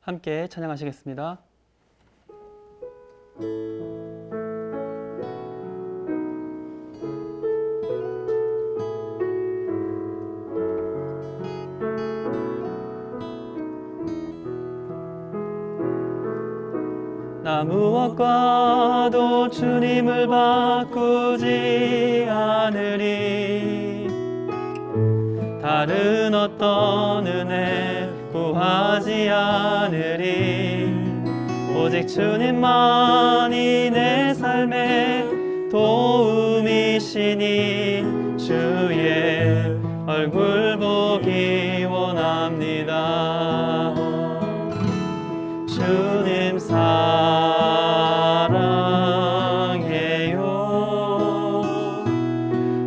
함께 찬양하시겠습니다. 나 무엇과도 주님을 바꾸지 않으리. 다른 어떤 은혜 구하지 않으리. 오직 주님만이 내 삶의 도움이시니 주의 얼굴 보기 원합니다. 주님 사랑해요.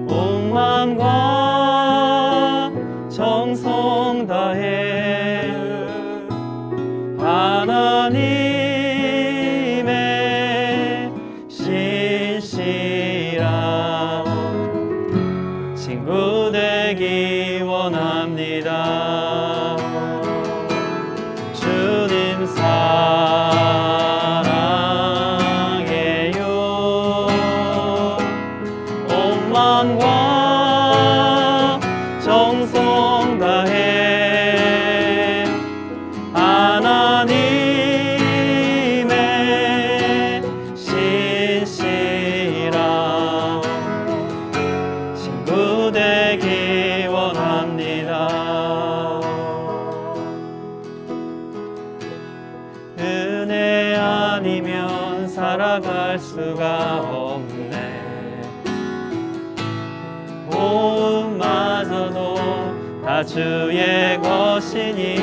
온 마음과 정성 다해 하나님의 신실한 친구 되기 원합니다. 주님 사랑해요. 온 마음과 정성 다해 하나님의 신실한 친구 되기 원합니다. 은혜 아니면 살아갈 수가 없네. 호흡마저도 다 주의 것이니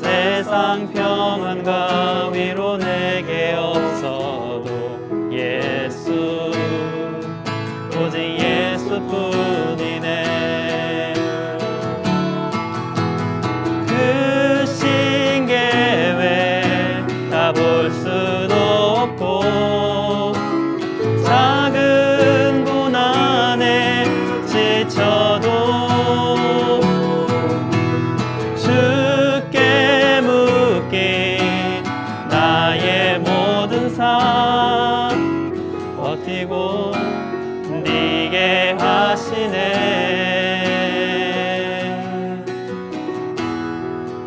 세상 평안과 위로 내게 없어도 예수, 오직 예수뿐이네. 크신 계획 다 볼 수도 없고 작은 고난에 지쳐도 주께 묻기 나의 모든 삶 버티고 견디게 하시네.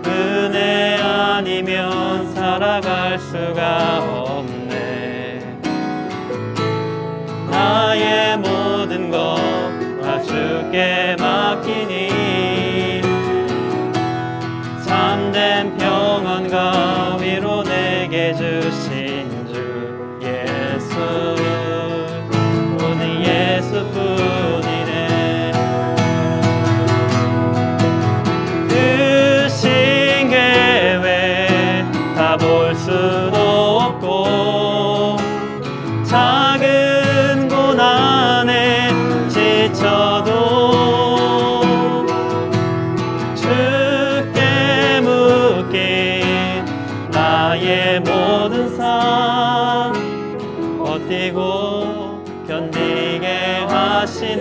은혜 아니면 살아갈 수가 없네. 나의 모든 것 다 주께 맡기니 참된 평안과 위로 내게 주신 주 예수, 오직 예수뿐이네. 크신 계획 다 볼 수도 없고 작은 고난에 지쳐도 주께 묻기 나의 모든 삶 버티고 견디게 하시네.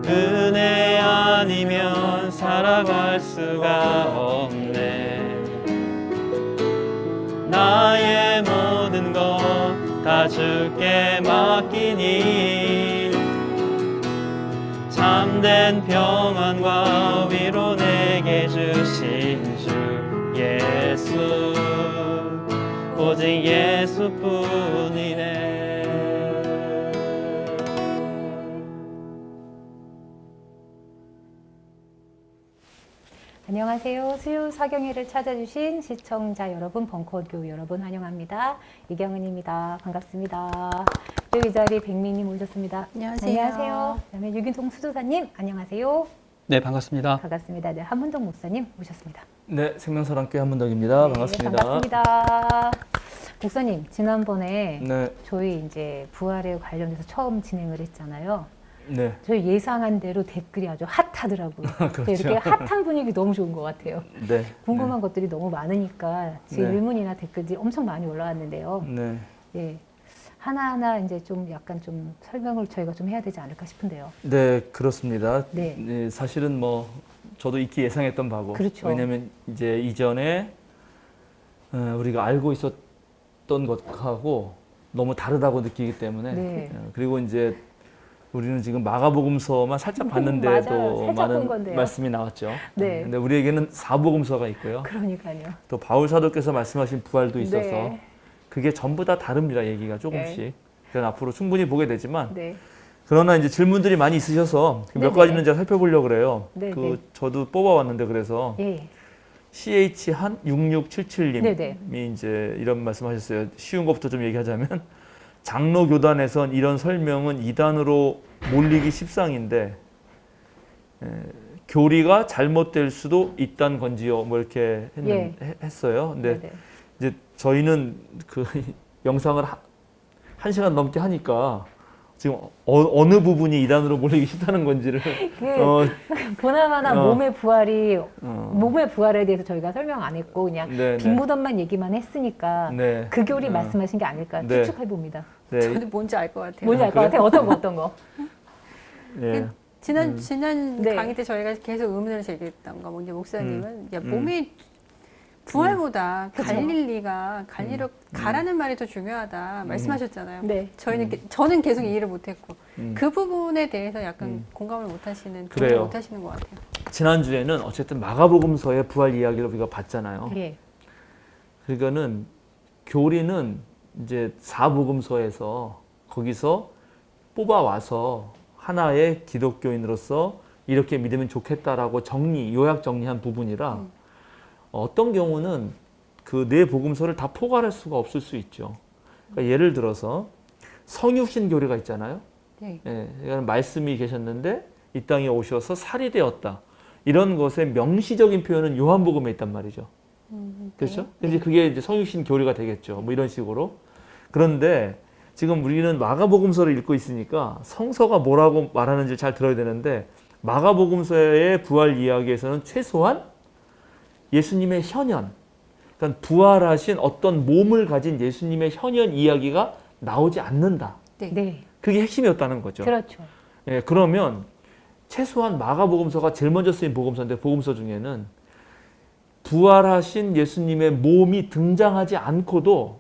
은혜 아니면 살아갈 수가 없네. 나의 모든 것 다 주께 맡기니 참된 평안과 위로 내게 주신 주 예수, 오직 예수뿐이네. 안녕하세요. 수요 사경회를 찾아주신 시청자 여러분, 벙커교우 여러분 환영합니다. 이경은입니다. 반갑습니다. 또 이 자리에 백민님 오셨습니다. 안녕하세요. 안녕하세요. 그다음에 유균통 수도사님 안녕하세요. 네, 반갑습니다. 반갑습니다. 네, 한문덕 목사님 오셨습니다. 네, 생명사랑교회 한문덕입니다. 네, 반갑습니다. 반갑습니다. 목사님, 지난번에 네, 저희 이제 부활에 관련해서 처음 진행을 했잖아요. 네, 저희 예상한 대로 댓글이 아주 핫하더라고요. 그렇죠. 이렇게 핫한 분위기 너무 좋은 것 같아요. 네, 궁금한 것들이 너무 많으니까 네. 질문이나 댓글들이 엄청 많이 올라왔는데요. 네, 예, 하나하나 이제 좀 약간 좀 설명을 저희가 좀 해야 되지 않을까 싶은데요. 네, 그렇습니다. 네. 네, 사실은 뭐 저도 익히 예상했던 바고. 그렇죠. 왜냐하면 이제 이전에 우리가 알고 있었던 것하고 너무 다르다고 느끼기 때문에. 네. 그리고 이제 우리는 지금 마가복음서만 살짝 맞아요. 봤는데도 살짝 본 많은 건데요. 말씀이 나왔죠. 네. 근데 우리에게는 사복음서가 있고요. 그러니까요. 또 바울 사도께서 말씀하신 부활도 있어서 네. 그게 전부 다 다릅니다. 얘기가 조금씩. 네. 그건 앞으로 충분히 보게 되지만 네. 그러나 이제 질문들이 많이 있으셔서 몇 네네. 가지는 제가 살펴보려고 그래요. 네네. 저도 뽑아왔는데 그래서 예. CH 한 6677님이 네네. 이제 이런 말씀하셨어요. 쉬운 것부터 좀 얘기하자면 장로 교단에선 이런 설명은 이단으로 몰리기 십상인데 교리가 잘못될 수도 있단 건지요. 뭐 이렇게 했어요. 근데 네네. 이제 저희는 그 영상을 한 시간 넘게 하니까 지금 어느 부분이 이단으로 몰리기 쉽다는 건지를 보나마나 어. 몸의 부활에 대해서 저희가 설명 안 했고 그냥 네, 빈무덤만 얘기만 했으니까 네. 그 교리 말씀하신 게 아닐까 네. 추측해 봅니다. 네. 저도 뭔지 알 것 같아요. 뭔지 알 것 같아요? 어떤 거? 예. 지난 네. 강의 때 저희가 계속 의문을 제기했던 거, 이제 목사님은 야, 음. 몸이 부활보다 그쵸. 갈리로 가라는 말이 더 중요하다 말씀하셨잖아요. 네. 저는 계속 이해를 못했고 음. 그 부분에 대해서 약간 공감을 못하시는 그래요. 못하시는 것 같아요. 지난주에는 어쨌든 마가복음서의 부활 이야기를 우리가 봤잖아요. 예. 그러니까는 교리는 이제 사복음서에서 거기서 뽑아와서 하나의 기독교인으로서 이렇게 믿으면 좋겠다라고 요약 정리한 부분이라 어떤 경우는 그 네 복음서를 다 포괄할 수가 없을 수 있죠. 그러니까 예를 들어서 성육신 교리가 있잖아요. 네. 예, 그러니까 말씀이 계셨는데 이 땅에 오셔서 살이 되었다. 이런 것의 명시적인 표현은 요한복음에 있단 말이죠. 그렇죠? 이제 그게 이제 성육신 교리가 되겠죠. 뭐 이런 식으로. 그런데 지금 우리는 마가복음서를 읽고 있으니까 성서가 뭐라고 말하는지 잘 들어야 되는데 마가복음서의 부활 이야기에서는 최소한 예수님의 현현, 그러니까 부활하신 어떤 몸을 가진 예수님의 현현 이야기가 나오지 않는다. 네. 그게 핵심이었다는 거죠. 그렇죠. 예, 그러면 최소한 마가복음서가 제일 먼저 쓰인 복음서인데 복음서 중에는 부활하신 예수님의 몸이 등장하지 않고도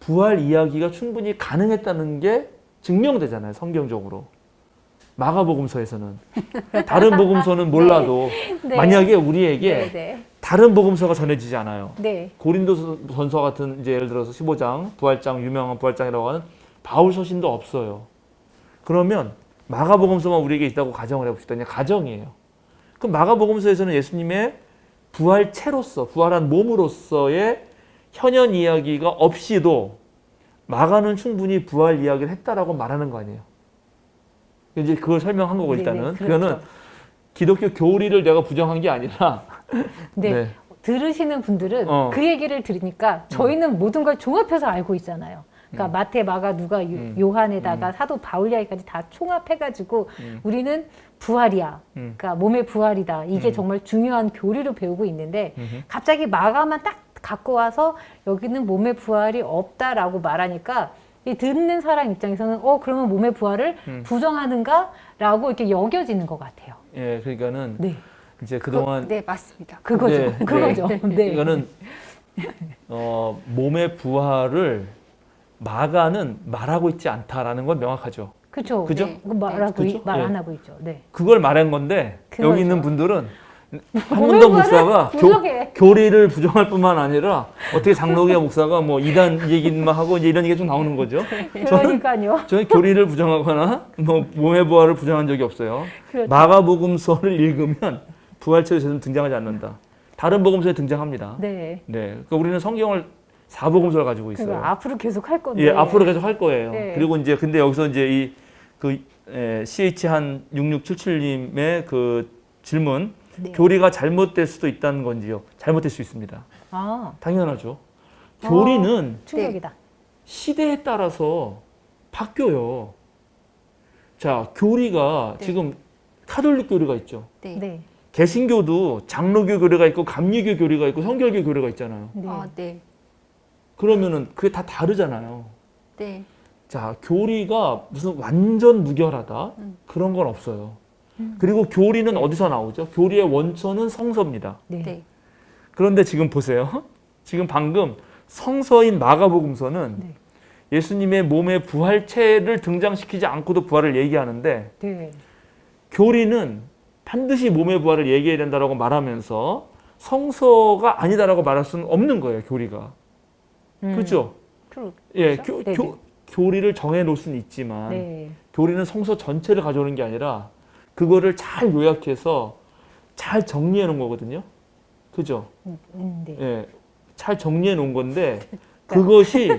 부활 이야기가 충분히 가능했다는 게 증명되잖아요. 성경적으로. 마가복음서에서는. 다른 복음서는 몰라도 네. 만약에 우리에게 네. 네. 다른 복음서가 전해지지 않아요. 네. 고린도전서 같은 이제 예를 들어서 15장, 부활장, 유명한 부활장이라고 하는 바울 서신도 없어요. 그러면 마가복음서만 우리에게 있다고 가정을 해봅시다. 그냥 가정이에요. 그럼 마가복음서에서는 예수님의 부활체로서, 부활한 몸으로서의 현현 이야기가 없이도 마가는 충분히 부활 이야기를 했다라고 말하는 거 아니에요. 이제 그걸 설명한 거고 일단은. 네네, 그렇죠. 그거는 기독교 교리를 내가 부정한 게 아니라 네. 네. 들으시는 분들은 어. 그 얘기를 들으니까 저희는 모든 걸 종합해서 알고 있잖아요. 그러니까 마태, 마가, 누가, 요한에다가 사도 바울 이야기까지 다 총합해가지고 우리는 부활이야. 그러니까 몸의 부활이다. 이게 정말 중요한 교리로 배우고 있는데 갑자기 마가만 딱 갖고 와서 여기는 몸의 부활이 없다라고 말하니까 이 듣는 사람 입장에서는 그러면 몸의 부활을 부정하는가라고 이렇게 여겨지는 것 같아요. 예, 그러니까는 네. 이제 그동안 네, 맞습니다. 그거죠. 네, 그거죠. 네. 이거는 몸의 부활을 마가는 말하고 있지 않다라는 건 명확하죠. 그렇죠. 그죠? 네. 그죠? 말 안 네. 하고 있죠. 네. 그걸 말한 건데 그거죠. 여기 있는 분들은 몸의 한문도 부활을 목사가 부정해. 교리를 부정할 뿐만 아니라 어떻게 장로교 목사가 뭐 이단 얘기만 하고 이제 이런 얘기 좀 나오는 거죠. 그러니까요. 저는 교리를 부정하거나 뭐 몸의 부활을 부정한 적이 없어요. 그렇죠. 마가복음서를 읽으면 부활체에서는 등장하지 않는다. 다른 복음서에 등장합니다. 네. 네, 그러니까 우리는 성경을 사복음서를 가지고 있어요. 그러니까 앞으로 계속 할 건데. 예, 앞으로 계속 할 거예요. 네. 그리고 이제 근데 여기서 이제 CH 한 6677님의 그 질문, 네. 교리가 잘못될 수도 있다는 건지요? 잘못될 수 있습니다. 아, 당연하죠. 교리는 충격이다. 시대에 따라서 바뀌어요. 자, 교리가 네. 지금 카톨릭 교리가 있죠. 네. 네. 개신교도 장로교 교리가 있고 감리교 교리가 있고 성결교 교리가 있잖아요. 네. 네. 그러면은 그게 다 다르잖아요. 네. 자, 교리가 무슨 완전 무결하다 그런 건 없어요. 그리고 교리는 어디서 나오죠? 교리의 원천은 성서입니다. 네. 네. 그런데 지금 보세요. 지금 방금 성서인 마가복음서는 네. 예수님의 몸의 부활체를 등장시키지 않고도 부활을 얘기하는데 네. 교리는 반드시 몸의 부활을 얘기해야 된다라고 말하면서 성서가 아니다라고 말할 수는 없는 거예요, 교리가. 그렇죠? 예, 네네. 교리를 정해 놓을 수는 있지만 네. 교리는 성서 전체를 가져오는 게 아니라 그거를 잘 요약해서 잘 정리해 놓은 거거든요. 그죠? 네. 예, 잘 정리해 놓은 건데 그것이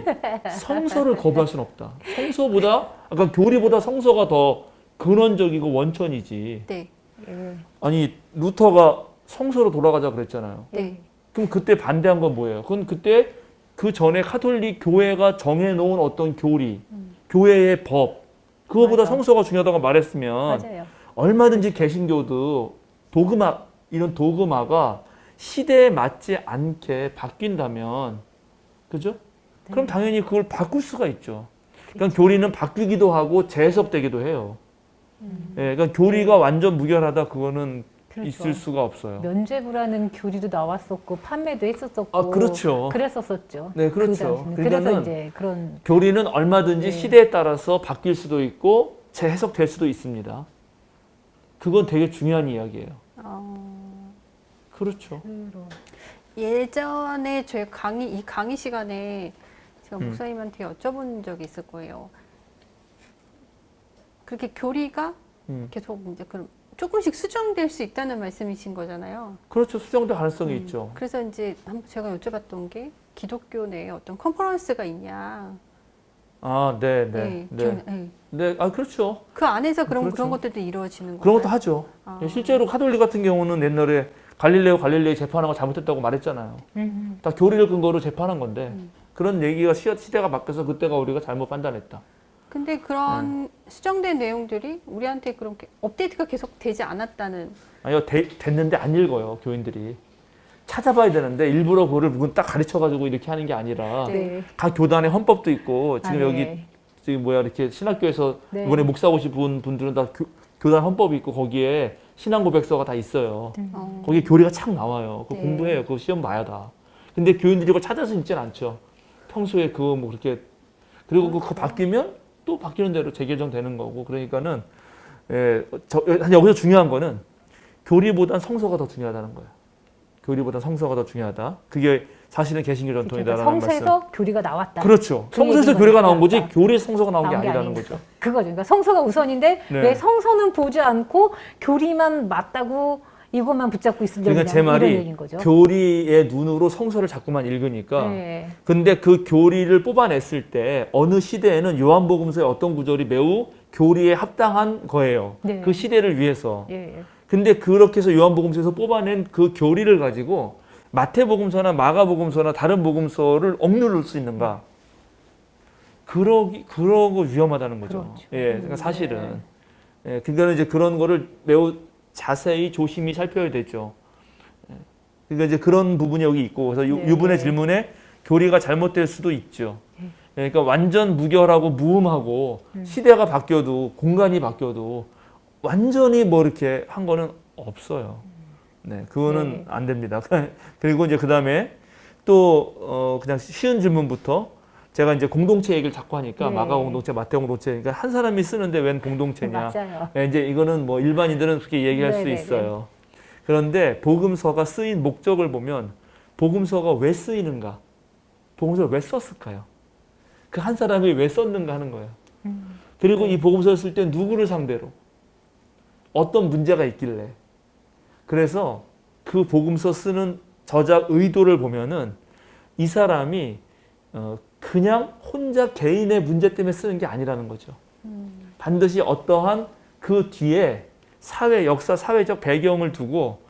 성서를 거부할 수는 없다. 성서보다 아까 교리보다 성서가 더 근원적이고 원천이지. 네. 예. 아니 루터가 성서로 돌아가자 그랬잖아요. 네. 그럼 그때 반대한 건 뭐예요? 그건 그때 그 전에 카톨릭 교회가 정해놓은 어떤 교리, 교회의 법, 그거보다 맞아. 성서가 중요하다고 말했으면 맞아요. 얼마든지 개신교도 도그마, 이런 도그마가 시대에 맞지 않게 바뀐다면, 그죠? 그럼 당연히 그걸 바꿀 수가 있죠. 그러니까 교리는 바뀌기도 하고 재해석되기도 해요. 예, 그러니까 교리가 완전 무결하다 그거는 그렇죠. 있을 수가 없어요. 면죄부라는 교리도 나왔었고 판매도 했었었고 아, 그렇죠. 그랬었었죠. 네, 그 그렇죠. 당시는. 그러니까는 그래서 이제 그런 교리는 얼마든지 네. 시대에 따라서 바뀔 수도 있고 재해석될 수도 있습니다. 그건 되게 중요한 이야기예요. 그렇죠. 예전에 저희 이 강의 시간에 제가 목사님한테 여쭤본 적이 있을 거예요. 그렇게 교리가 계속 이제 그럼 조금씩 수정될 수 있다는 말씀이신 거잖아요. 그렇죠. 수정될 가능성이 있죠. 그래서 이제 한번 제가 여쭤봤던 게 기독교 내에 어떤 컨퍼런스가 있냐. 아, 네, 네, 네. 네. 네, 아, 그렇죠. 그 안에서 그런 그렇죠. 것들도 이루어지는 거예요. 그런 것도 하죠. 아. 실제로 카톨릭 같은 경우는 옛날에 갈릴레이 재판한 거 잘못했다고 말했잖아요. 다 교리를 근거로 재판한 건데 그런 얘기가 시대가 바뀌어서 그때가 우리가 잘못 판단했다. 근데 그런 수정된 내용들이 우리한테 그렇게 업데이트가 계속 되지 않았다는. 아니요, 됐는데 안 읽어요, 교인들이. 찾아봐야 되는데 일부러 그거를 누군 딱 가르쳐가지고 이렇게 하는 게 아니라 네. 각 교단의 헌법도 있고 지금 아, 여기 네. 지금 뭐야 이렇게 신학교에서 네. 이번에 목사 오신 분들은 다 교단 헌법이 있고 거기에 신앙 고백서가 다 있어요. 거기에 교리가 착 나와요. 그거 네. 공부해요. 그거 시험 봐야 다. 근데 교인들이 그걸 찾아서 읽진 않죠. 평소에 그거 뭐 그렇게 그리고 그거 바뀌면 또 바뀌는 대로 재개정되는 거고 그러니까는 여기서 중요한 거는 교리보단 성서가 더 중요하다는 거예요. 교리보다 성서가 더 중요하다. 그게 사실은 개신교 전통이다라는 말씀. 성서에서 교리가 나왔다. 그렇죠. 그 성서에서 얘기인 교리가 거죠. 나온 거지 나왔다. 교리에서 성서가 나온 게 나온 게 아니라는 아니니까. 거죠. 그거죠. 그러니까 성서가 우선인데 네. 왜 성서는 보지 않고 교리만 맞다고 이것만 붙잡고 있으려고 그러니까 제 이런 말이 얘기인 거죠. 교리의 눈으로 성서를 자꾸만 읽으니까 네. 근데 그 교리를 뽑아냈을 때 어느 시대에는 요한복음서의 어떤 구절이 매우 교리에 합당한 거예요. 네. 그 시대를 위해서. 예. 근데 그렇게 해서 요한복음서에서 뽑아낸 그 교리를 가지고 마태복음서나 마가복음서나 다른 복음서를 억누를 수 있는가? 그러고 위험하다는 거죠. 그렇죠. 예, 그러니까 사실은. 예, 그러니까 이제 그런 거를 매우 자세히 조심히 살펴야 되죠. 예. 그러니까 이제 그런 부분이 여기 있고, 그래서 네. 이분의 질문에 교리가 잘못될 수도 있죠. 예, 그러니까 완전 무결하고 무음하고 시대가 바뀌어도 공간이 바뀌어도 완전히 뭐 이렇게 한 거는 없어요. 네, 그거는 네. 안 됩니다. 그리고 이제 그 다음에 또 그냥 쉬운 질문부터 제가 이제 공동체 얘기를 자꾸 하니까 네. 마가 공동체, 마태 공동체, 그러니까 한 사람이 쓰는데 웬 공동체냐? 맞아요. 네, 이제 이거는 뭐 일반인들은 그렇게 얘기할 수 네네네. 있어요. 그런데 복음서가 쓰인 목적을 보면 복음서가 왜 쓰이는가? 복음서를 왜 썼을까요? 그 한 사람이 왜 썼는가 하는 거예요. 그리고 이 복음서를 쓸 때 누구를 상대로? 어떤 문제가 있길래? 그래서 그 복음서 쓰는 저작 의도를 보면은 이 사람이 그냥 혼자 개인의 문제 때문에 쓰는 게 아니라는 거죠. 반드시 어떠한 그 뒤에 사회, 역사, 사회적 배경을 두고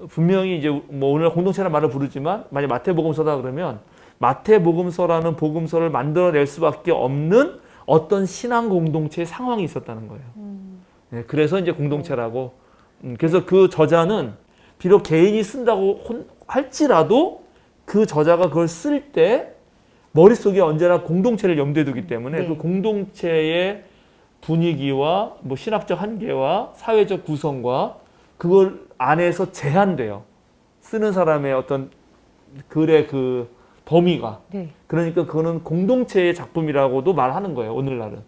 분명히 이제 뭐 오늘 공동체라는 말을 부르지만 만약 마태복음서다 그러면 마태복음서라는 복음서를 만들어낼 수밖에 없는 어떤 신앙 공동체의 상황이 있었다는 거예요. 네, 그래서 이제 공동체라고. 그래서 그 저자는 비록 개인이 쓴다고 할지라도 그 저자가 그걸 쓸 때 머릿속에 언제나 공동체를 염두에 두기 때문에 네. 그 공동체의 분위기와 뭐 신학적 한계와 사회적 구성과 그걸 안에서 제한돼요. 쓰는 사람의 어떤 글의 그 범위가. 네. 그러니까 그거는 공동체의 작품이라고도 말하는 거예요. 오늘날은.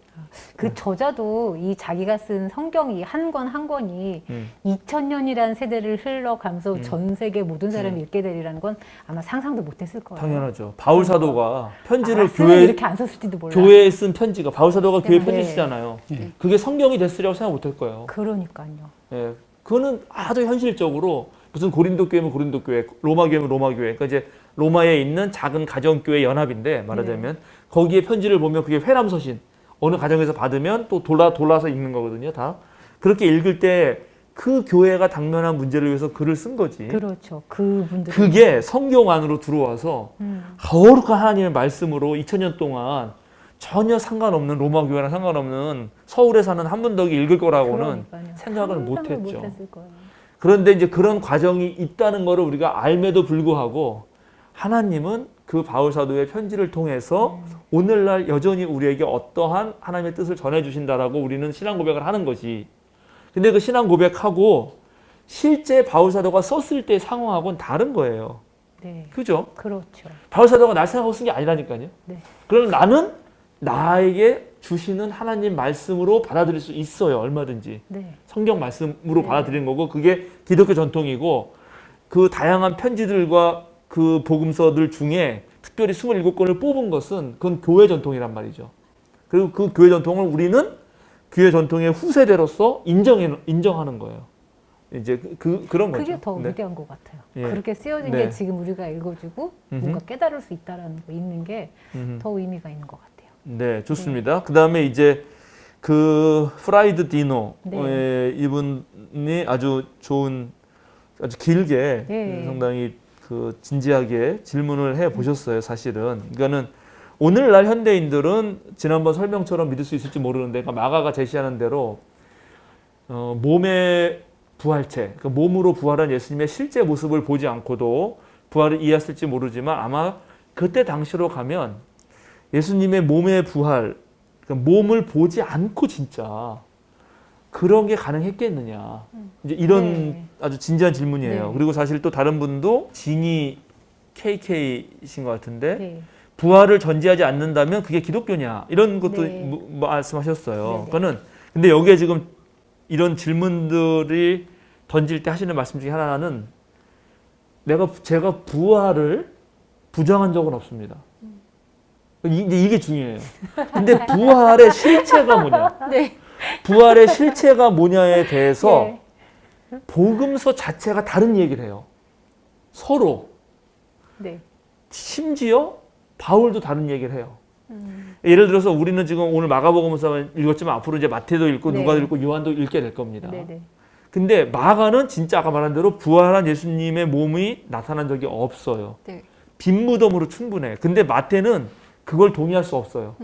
그 저자도 이 자기가 쓴 성경이 한 권 한 권이 2000년이라는 세대를 흘러가면서 전 세계 모든 사람이 읽게 되리라는 건 아마 상상도 못했을 거예요. 당연하죠. 바울 사도가 편지를 알았으면 교회 이렇게 안 썼을지도 몰라. 교회에 쓴 편지가 바울 사도가 교회 네. 편지 쓰잖아요. 그게 성경이 됐으리라고 생각 못할 거예요. 그러니까요. 예, 그거는 아주 현실적으로 무슨 고린도 교회면 고린도 교회, 로마 교회면 로마 교회, 그러니까 이제 로마에 있는 작은 가정 교회 연합인데 말하자면 거기에 편지를 보면 그게 회람서신 어느 가정에서 받으면 또 돌아서 읽는 거거든요. 다 그렇게 읽을 때 그 교회가 당면한 문제를 위해서 글을 쓴 거지. 그렇죠. 그분들 그게 성경 안으로 들어와서 거룩한 하나님의 말씀으로 2000년 동안 전혀 상관없는 로마 교회랑 상관없는 서울에 사는 한문덕이 읽을 거라고는 생각을 못했죠. 못했을 거예요. 그런데 이제 그런 과정이 있다는 것을 우리가 알매도 불구하고 하나님은 그 바울 사도의 편지를 통해서 오늘날 여전히 우리에게 어떠한 하나님의 뜻을 전해주신다라고 우리는 신앙 고백을 하는 것이. 근데 그 신앙 고백하고 실제 바울 사도가 썼을 때 상황하고는 다른 거예요. 네. 그죠? 그렇죠. 바울 사도가 날 생각하고 쓴 게 아니라니까요. 네. 그럼 나는 나에게 주시는 하나님 말씀으로 받아들일 수 있어요. 얼마든지. 네. 성경 말씀으로 받아들이는 거고 그게 기독교 전통이고 그 다양한 편지들과 그 복음서들 중에 특별히 27권을 뽑은 것은 그건 교회 전통이란 말이죠. 그리고 그 교회 전통을 우리는 교회 전통의 후세대로서 인정하는 거예요. 이제 그런 거죠. 그게 더 네. 위대한 것 같아요. 예. 그렇게 쓰여진 네. 게 지금 우리가 읽어주고 뭔가 깨달을 수 있다라는 거 있는 게 더 의미가 있는 것 같아요. 네, 좋습니다. 그 다음에 이제 그 프라이드 디노 네. 이분이 아주 좋은 아주 길게 네. 상당히 그 진지하게 질문을 해 보셨어요. 사실은 그러니까는 오늘날 현대인들은 지난번 설명처럼 믿을 수 있을지 모르는데 그러니까 마가가 제시하는 대로 몸의 부활체, 그러니까 몸으로 부활한 예수님의 실제 모습을 보지 않고도 부활을 이해했을지 모르지만 아마 그때 당시로 가면 예수님의 몸의 부활, 그러니까 몸을 보지 않고 진짜 그런 게 가능했겠느냐. 이제 이런 네. 아주 진지한 질문이에요. 네. 그리고 사실 또 다른 분도 진이 KK이신 것 같은데 네. 부활을 전제하지 않는다면 그게 기독교냐 이런 것도 네. 말씀하셨어요. 네, 네. 그거는 근데 여기에 지금 이런 질문들이 던질 때 하시는 말씀 중에 하나는 제가 부활을 부정한 적은 없습니다. 이게 중요해요. 근데 부활의 실체가 뭐냐? 네. 부활의 실체가 뭐냐에 대해서 네. 복음서 자체가 다른 얘기를 해요. 서로. 네. 심지어 바울도 다른 얘기를 해요. 예를 들어서 우리는 지금 오늘 마가복음서만 읽었지만 앞으로 이제 마태도 읽고 네. 누가도 읽고 요한도 읽게 될 겁니다. 네. 네. 근데 마가는 진짜 아까 말한 대로 부활한 예수님의 몸이 나타난 적이 없어요. 네. 빈 무덤으로 충분해. 근데 마태는 그걸 동의할 수 없어요.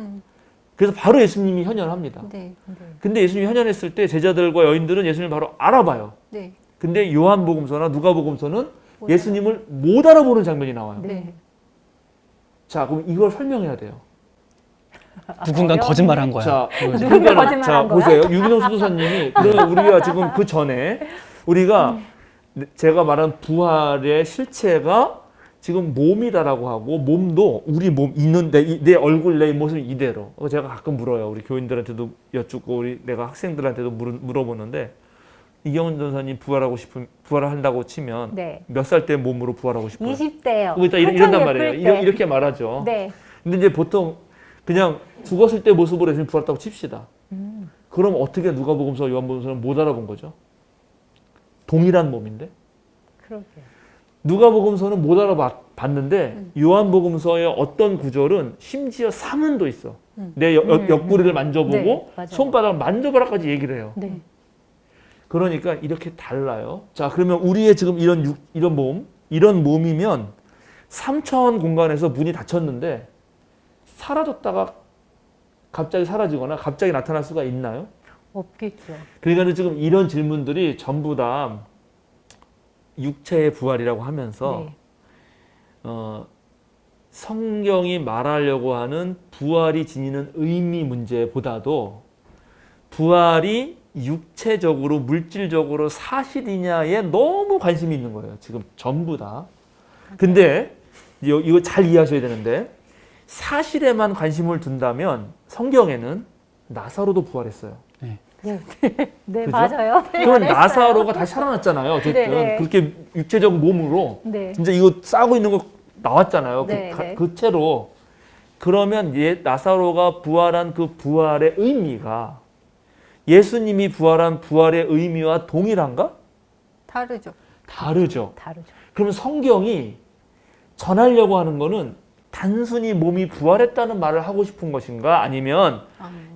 그래서 바로 예수님이 현현합니다. 네. 근데 예수님이 현현했을 때 제자들과 여인들은 예수님을 바로 알아봐요. 네. 근데 요한복음서나 누가복음서는 예수님을 못 알아보는 장면이 나와요. 네. 자, 그럼 이걸 설명해야 돼요. 누군가 거짓말한 거야. 자, 누군가 그러니까는 거짓말한 자, 거야? 보세요. 유기동 수도사님이 그러면 우리가 지금 그 전에 우리가 제가 말한 부활의 실체가 지금 몸이다라고 하고 몸도 우리 몸 있는 내 얼굴 내 모습 이대로. 제가 가끔 물어요. 우리 교인들한테도 여쭙고 우리 내가 학생들한테도 물어보는데 이경훈 전사님 부활을 한다고 치면 네. 몇 살 때 몸으로 부활하고 싶어요? 20대요. 일단 이런단 말이에요. 이렇게 말하죠. 네. 근데 이제 보통 그냥 죽었을 때 모습으로 예수님 부활했다고 칩시다. 그럼 어떻게 누가복음서, 요한복음서는 못 알아본 거죠? 동일한 몸인데? 그러게요. 누가복음서는 못 알아봤는데 요한복음서의 어떤 구절은 심지어 사문도 있어. 내 옆구리를 만져보고 네, 맞아요. 손바닥을 만져봐라까지 얘기를 해요. 네. 그러니까 이렇게 달라요. 자, 그러면 우리의 지금 이런 몸, 이런 몸이면 3차원 공간에서 문이 닫혔는데 사라졌다가 갑자기 사라지거나 갑자기 나타날 수가 있나요? 없겠죠. 그러니까 지금 이런 질문들이 전부 다 육체의 부활이라고 하면서 네. 성경이 말하려고 하는 부활이 지니는 의미 문제보다도 부활이 육체적으로 물질적으로 사실이냐에 너무 관심이 있는 거예요. 지금 전부 다. 근데 이거 잘 이해하셔야 되는데 사실에만 관심을 둔다면 성경에는 나사로도 부활했어요. 네, 그죠? 맞아요. 그러면 나사로가 다시 살아났잖아요. 어쨌든 네. 그렇게 육체적 몸으로 네. 진짜 이거 싸고 있는 거 나왔잖아요. 네, 네. 그 채로. 그러면 나사로가 부활한 그 부활의 의미가 예수님이 부활한 부활의 의미와 동일한가? 다르죠. 다르죠. 다르죠. 그러면 성경이 전하려고 하는 거는 단순히 몸이 부활했다는 말을 하고 싶은 것인가? 아니면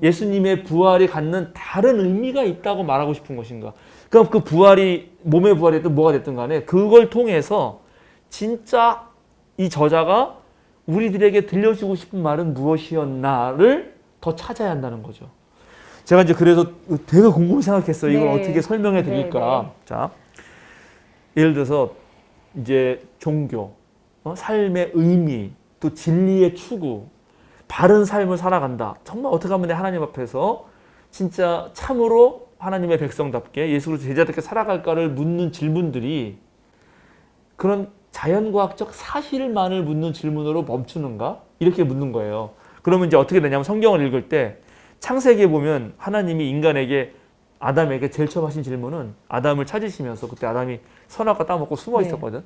예수님의 부활이 갖는 다른 의미가 있다고 말하고 싶은 것인가? 그럼 그 부활이 몸의 부활이 됐든 뭐가 됐든 간에 그걸 통해서 진짜 이 저자가 우리들에게 들려주고 싶은 말은 무엇이었나를 더 찾아야 한다는 거죠. 제가 이제 그래서 되게 곰곰이 생각했어요. 이걸 네. 어떻게 설명해 드릴까? 네. 자, 예를 들어서 이제 종교, 삶의 의미, 또 진리의 추구, 바른 삶을 살아간다. 정말 어떻게 하면 내 하나님 앞에서 진짜 참으로 하나님의 백성답게 예수 그리스도 제자답게 살아갈까를 묻는 질문들이 그런 자연과학적 사실만을 묻는 질문으로 멈추는가? 이렇게 묻는 거예요. 그러면 이제 어떻게 되냐면 성경을 읽을 때 창세기에 보면 하나님이 인간에게 아담에게 제일 처음 하신 질문은 아담을 찾으시면서 그때 아담이 선악과 따먹고 숨어 있었거든.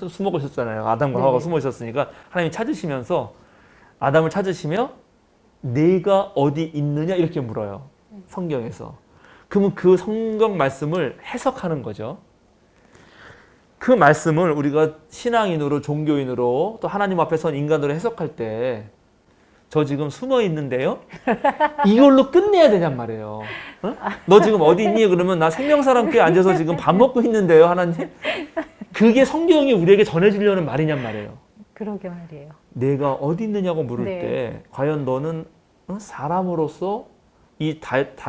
숨어 있었잖아요. 아담과 하와가 숨어 있었으니까 하나님이 찾으시면서 아담을 찾으시며 네가 어디 있느냐 이렇게 물어요. 성경에서. 그러면 그 성경 말씀을 해석하는 거죠. 그 말씀을 우리가 신앙인으로 종교인으로 또 하나님 앞에 선 인간으로 해석할 때 저 지금 숨어 있는데요. 이걸로 끝내야 되냔 말이에요. 어? 너 지금 어디 있니? 그러면 나 생명사랑교에 앉아서 지금 밥 먹고 있는데요. 하나님. 그게 성경이 우리에게 전해주려는 말이냔 말이에요. 그러게 말이에요. 내가 어디 있느냐고 물을 네. 때 과연 너는 사람으로서 이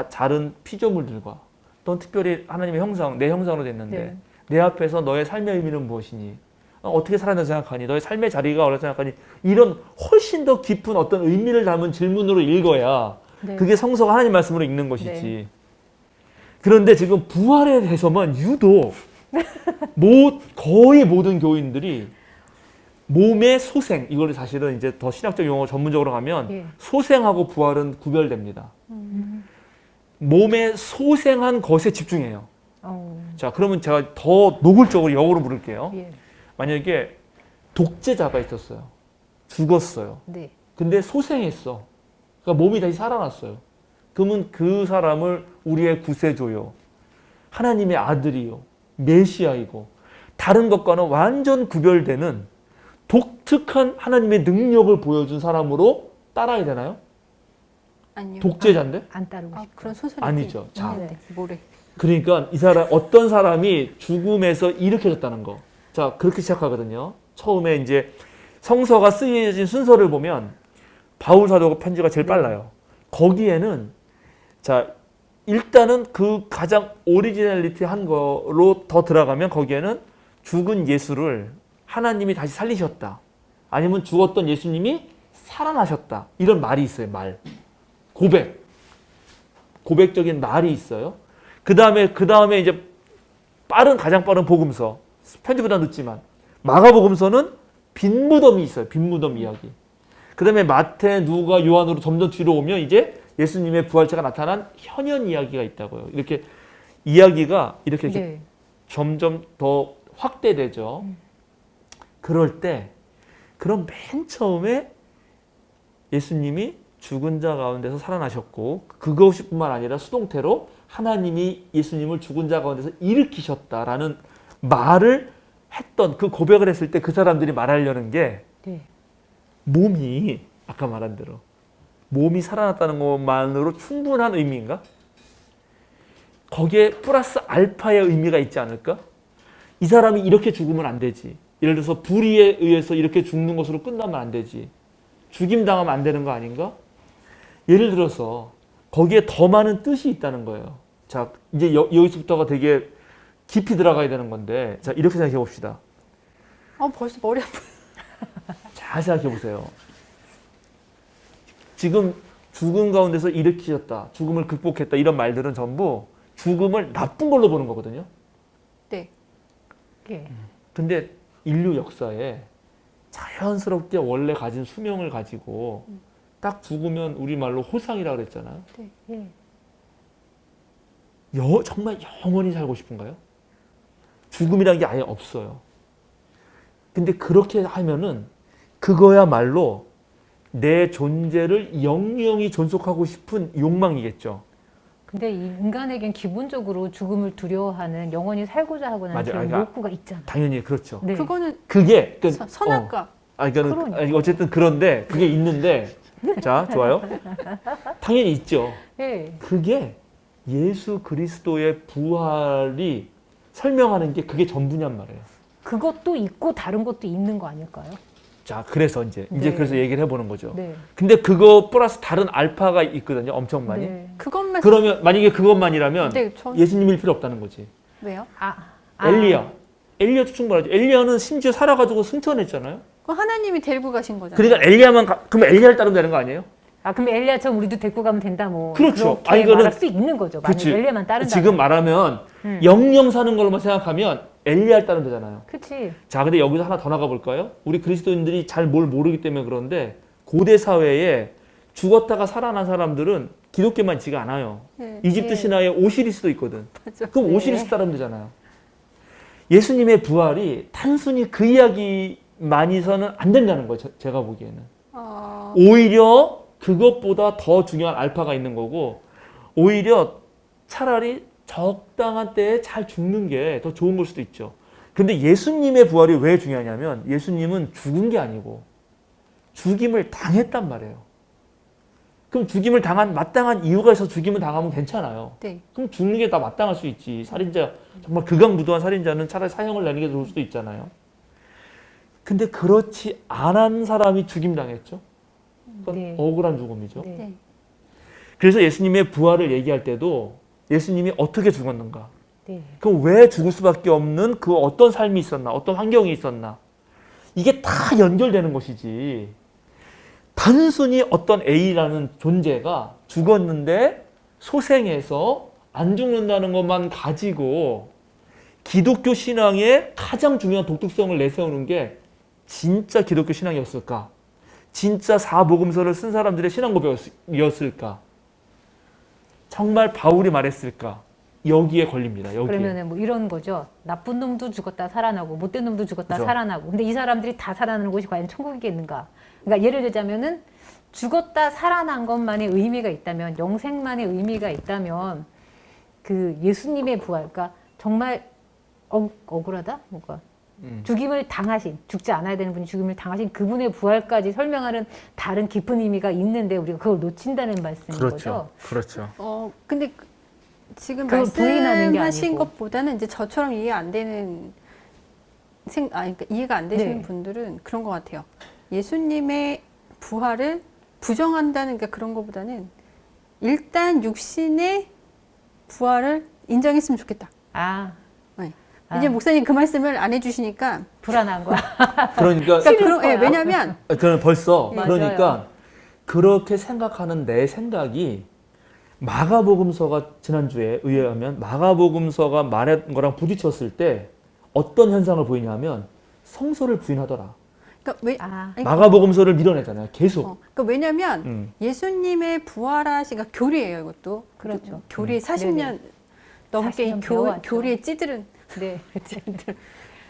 자른 피조물들과 넌 특별히 하나님의 형상, 내 형상으로 됐는데 네. 내 앞에서 너의 삶의 의미는 무엇이니? 어떻게 살아낸다고 생각하니? 너의 삶의 자리가 어디라고 생각하니? 이런 훨씬 더 깊은 어떤 의미를 담은 질문으로 읽어야 네. 그게 성서가 하나님 말씀으로 읽는 것이지. 네. 그런데 지금 부활에 대해서만 유독 거의 모든 교인들이 몸의 소생, 이걸 사실은 이제 더 신학적 용어 전문적으로 가면 예. 소생하고 부활은 구별됩니다. 몸의 소생한 것에 집중해요. 자, 그러면 제가 더 노골적으로 영어로 물을게요. 예. 만약에 독재자가 있었어요. 죽었어요. 네. 근데 소생했어. 그러니까 몸이 다시 살아났어요. 그러면 그 사람을 우리의 구세주요, 하나님의 아들이요, 메시아이고 다른 것과는 완전 구별되는 독특한 하나님의 능력을 보여준 사람으로 따라야 되나요? 아니요. 독재자인데? 안 따르고 아, 싶어. 그런 소설이 아니죠. 자, 있는데 뭐래? 그러니까 이 사람 어떤 사람이 죽음에서 일으켜졌다는 거. 자, 그렇게 시작하거든요. 처음에 이제 성서가 쓰여진 순서를 보면 바울 사도가 편지가 제일 빨라요. 거기에는 자, 일단은 그 가장 오리지널리티 한 거로 더 들어가면 거기에는 죽은 예수를 하나님이 다시 살리셨다. 아니면 죽었던 예수님이 살아나셨다. 이런 말이 있어요. 말. 고백적인 말이 있어요. 그 다음에 이제 가장 빠른 복음서. 편지보다 늦지만. 마가복음서는 빈 무덤이 있어요. 빈 무덤 이야기. 그 다음에 마태, 누가, 요한으로 점점 뒤로 오면 이제 예수님의 부활체가 나타난 현현 이야기가 있다고요. 이렇게 이야기가 이렇게 네. 점점 더 확대되죠. 그럴 때, 그럼 맨 처음에 예수님이 죽은 자 가운데서 살아나셨고, 그것뿐만 아니라 수동태로 하나님이 예수님을 죽은 자 가운데서 일으키셨다라는 말을 했던, 그 고백을 했을 때 그 사람들이 말하려는 게 네. 몸이, 아까 말한 대로 몸이 살아났다는 것만으로 충분한 의미인가? 거기에 플러스 알파의 의미가 있지 않을까? 이 사람이 이렇게 죽으면 안 되지. 예를 들어서 불의에 의해서 이렇게 죽는 것으로 끝나면 안 되지. 죽임당하면 안 되는 거 아닌가? 예를 들어서 거기에 더 많은 뜻이 있다는 거예요. 자, 이제 여기서부터가 되게 깊이 들어가야 되는 건데, 자, 이렇게 생각해 봅시다. 벌써 머리 아파. 잘 생각해 보세요. 지금 죽음 가운데서 일으키셨다, 죽음을 극복했다 이런 말들은 전부 죽음을 나쁜 걸로 보는 거거든요. 네. 예. 근데 인류 역사에 자연스럽게 원래 가진 수명을 가지고 딱 죽으면 우리말로 호상이라고 그랬잖아요. 예. 정말 영원히 살고 싶은가요? 죽음이라는 게 아예 없어요. 근데 그렇게 하면은 그거야말로 내 존재를 영영히 존속하고 싶은 욕망이겠죠. 근데 이 인간에겐 기본적으로 죽음을 두려워하는 영원히 살고자 하고 하는 맞아요. 그런 그러니까 욕구가 있잖아. 당연히 그렇죠. 네. 그거는 그게 선악과. 그러니까. 어쨌든 그런데 그게 있는데 자 좋아요. 당연히 있죠. 예. 그게 예수 그리스도의 부활이 설명하는 게 그게 전부냔 말이에요. 그것도 있고 다른 것도 있는 거 아닐까요? 자 그래서 이제 네. 그래서 얘기를 해보는 거죠. 네. 근데 그거 플러스 다른 알파가 있거든요. 엄청 많이. 네. 그것만 그러면 만약에 그것만이라면 네, 전 예수님일 필요 없다는 거지. 왜요? 엘리야도 충분하죠. 엘리야는 심지어 살아가지고 승천했잖아요. 그럼 하나님이 데리고 가신 거잖아요. 그러니까 그럼 엘리야를 따르면 되는 거 아니에요? 그럼 엘리야처럼 우리도 데리고 가면 된다 뭐. 그렇죠. 그렇게 이거는 말할 수 있는 거죠. 만약 그치. 엘리야만 따른다. 지금 말하면 영영 사는 걸로만 생각하면 엘리야를 따르면 되잖아요. 그렇지. 자, 근데 여기서 하나 더 나가 볼까요? 우리 그리스도인들이 잘 뭘 모르기 때문에 그런데 고대 사회에 죽었다가 살아난 사람들은 기독교만 있지가 않아요. 네. 이집트 네. 신화에 오시리스도 있거든. 맞아. 그럼 네. 오시리스 따르면 되잖아요. 예수님의 부활이 단순히 그 이야기만이서는 안 된다는 거예요. 제가 보기에는. 오히려 그것보다 더 중요한 알파가 있는 거고 오히려 차라리 적당한 때에 잘 죽는 게 더 좋은 걸 수도 있죠. 근데 예수님의 부활이 왜 중요하냐면 예수님은 죽은 게 아니고 죽임을 당했단 말이에요. 그럼 죽임을 당한 마땅한 이유가 있어서 죽임을 당하면 괜찮아요. 네. 그럼 죽는 게 다 마땅할 수 있지. 살인자 정말 극악무도한 살인자는 차라리 사형을 내는 게 좋을 수도 있잖아요. 근데 그렇지 않은 사람이 죽임 당했죠. 그건 네. 억울한 죽음이죠. 네. 네. 그래서 예수님의 부활을 얘기할 때도 예수님이 어떻게 죽었는가? 네. 그럼 왜 죽을 수밖에 없는 그 어떤 삶이 있었나? 어떤 환경이 있었나? 이게 다 연결되는 것이지. 단순히 어떤 A라는 존재가 죽었는데 소생해서 안 죽는다는 것만 가지고 기독교 신앙의 가장 중요한 독특성을 내세우는 게 진짜 기독교 신앙이었을까? 진짜 사복음서를 쓴 사람들의 신앙 고백이었을까? 정말 바울이 말했을까? 여기에 걸립니다. 여기에. 그러면은 뭐 이런 거죠. 나쁜 놈도 죽었다 살아나고 못된 놈도 죽었다 그죠. 살아나고. 근데 이 사람들이 다 살아나는 곳이 과연 천국이겠는가? 그러니까 예를 들자면은 죽었다 살아난 것만의 의미가 있다면, 영생만의 의미가 있다면 그 예수님의 부활, 그러니까 정말 억울하다? 뭔가 죽임을 당하신, 죽지 않아야 되는 분이 죽임을 당하신 그분의 부활까지 설명하는 다른 깊은 의미가 있는데 우리가 그걸 놓친다는 말씀인 거죠. 그렇죠. 근데 지금 그걸 부인하는 게 말씀하신 아니고. 것보다는 이제 저처럼 이해 안 되는 그러니까 이해가 안 되시는 네. 분들은 그런 것 같아요. 예수님의 부활을 부정한다는 게 그런 것보다는 일단 육신의 부활을 인정했으면 좋겠다. 네. 이제 목사님 그 말씀을 안 해주시니까 불안한 거야. 그러니까 왜냐하면 그럼 벌써 네. 그러니까 맞아요. 그렇게 생각하는 내 생각이 마가복음서가 지난주에 의하면 마가복음서가 말한 거랑 부딪혔을 때 어떤 현상을 보이냐면 성서를 부인하더라. 그러니까 마가복음서를 밀어내잖아요. 계속. 그러니까 왜냐하면 예수님의 부활하신 그러니까 교리예요, 이것도. 그렇죠. 교리 40년 넘게 40년 배워왔죠. 교리에 찌들은 네.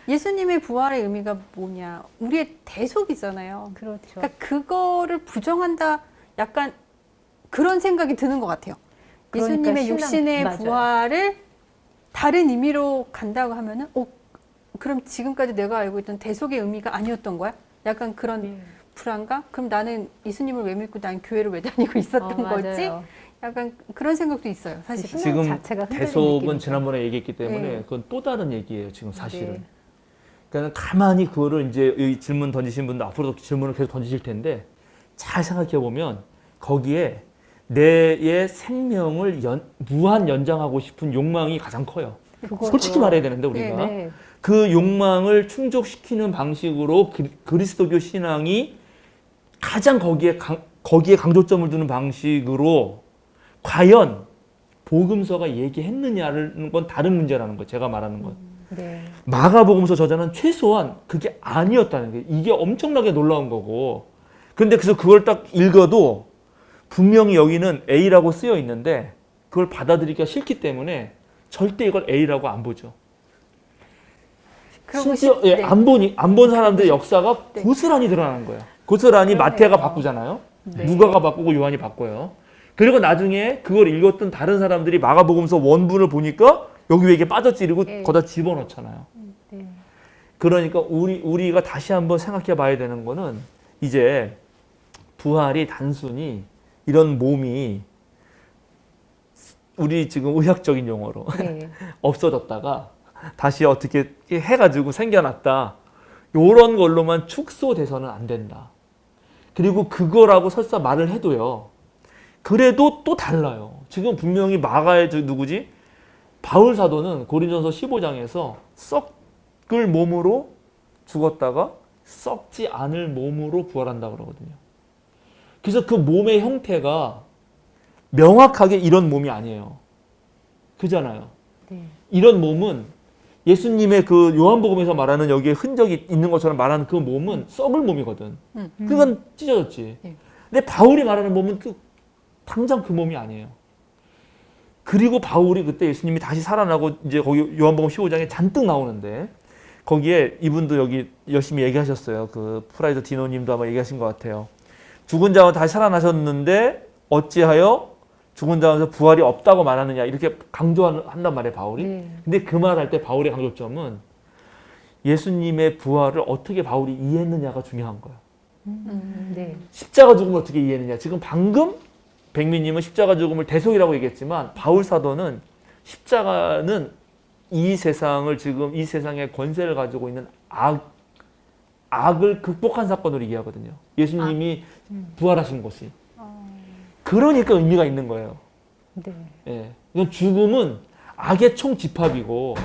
예수님의 부활의 의미가 뭐냐? 우리의 대속이잖아요. 그렇죠. 그러니까 그거를 부정한다, 약간 그런 생각이 드는 것 같아요. 그러니까 예수님의 육신의 맞아요. 부활을 다른 의미로 간다고 하면은, 그럼 지금까지 내가 알고 있던 대속의 의미가 아니었던 거야? 약간 그런 불안감? 그럼 나는 예수님을 왜 믿고 난 교회를 왜 다니고 있었던 거지? 맞아요. 약간 그런 생각도 있어요, 사실. 신앙 지금 자체가 흔들리는 대속은 느낌이죠. 지난번에 얘기했기 때문에 네. 그건 또 다른 얘기예요. 지금 사실은. 네. 그러니까 가만히 그거를 이제 이 질문 던지신 분들 앞으로도 질문을 계속 던지실 텐데 잘 생각해 보면 거기에 내의 생명을 무한 연장하고 싶은 욕망이 가장 커요. 그거죠. 솔직히 말해야 되는데 우리가 네. 그 욕망을 충족시키는 방식으로 그리스도교 신앙이 가장 거기에 강조점을 두는 방식으로 과연 복음서가 얘기했느냐는 건 다른 문제라는 거예요. 제가 말하는 건. 네. 마가복음서 저자는 최소한 그게 아니었다는 게 이게 엄청나게 놀라운 거고. 근데 그래서 그걸 딱 읽어도 분명히 여기는 A라고 쓰여 있는데 그걸 받아들이기가 싫기 때문에 절대 이걸 A라고 안 보죠. 심지어 네. 안 본 사람들의 역사가 네. 고스란히 드러나는 거예요. 고스란히 그러네요. 마태가 바꾸잖아요. 네. 누가가 바꾸고 요한이 바꿔요. 그리고 나중에 그걸 읽었던 다른 사람들이 마가복음서 원문을 보니까 여기 왜 이게 빠졌지 이러고 네. 거기다 집어넣잖아요. 네. 그러니까 우리가 다시 한번 생각해 봐야 되는 거는 이제 부활이 단순히 이런 몸이 우리 지금 의학적인 용어로 네. 없어졌다가 다시 어떻게 해가지고 생겨났다. 요런 걸로만 축소돼서는 안 된다. 그리고 그거라고 설사 말을 해도요. 그래도 또 달라요. 지금 분명히 마가의 누구지? 바울 사도는 고린도서 15장에서 썩을 몸으로 죽었다가 썩지 않을 몸으로 부활한다 그러거든요. 그래서 그 몸의 형태가 명확하게 이런 몸이 아니에요. 그잖아요. 네. 이런 몸은 예수님의 그 요한복음에서 말하는 여기에 흔적이 있는 것처럼 말하는 그 몸은 썩을 몸이거든. 그건 찢어졌지. 네. 근데 바울이 말하는 몸은 또 당장 그 몸이 아니에요. 그리고 바울이 그때 예수님이 다시 살아나고 이제 거기 요한복음 15장에 잔뜩 나오는데 거기에 이분도 여기 열심히 얘기하셨어요. 그 프라이드 디노님도 아마 얘기하신 것 같아요. 죽은 자와 다시 살아나셨는데 어찌하여 죽은 자에서 부활이 없다고 말하느냐 이렇게 강조한단 말이에요 바울이. 네. 근데 그 말할 때 바울의 강조점은 예수님의 부활을 어떻게 바울이 이해했느냐가 중요한 거예요. 네. 십자가 죽음을 어떻게 이해했느냐. 지금 방금 백미님은 십자가 죽음을 대속이라고 얘기했지만 바울 사도는 십자가는 이 세상을 지금 이 세상의 권세를 가지고 있는 악을 극복한 사건으로 이해하거든요. 예수님이 부활하신 것이. 그러니까 의미가 있는 거예요. 네. 예. 이건 죽음은 악의 총집합이고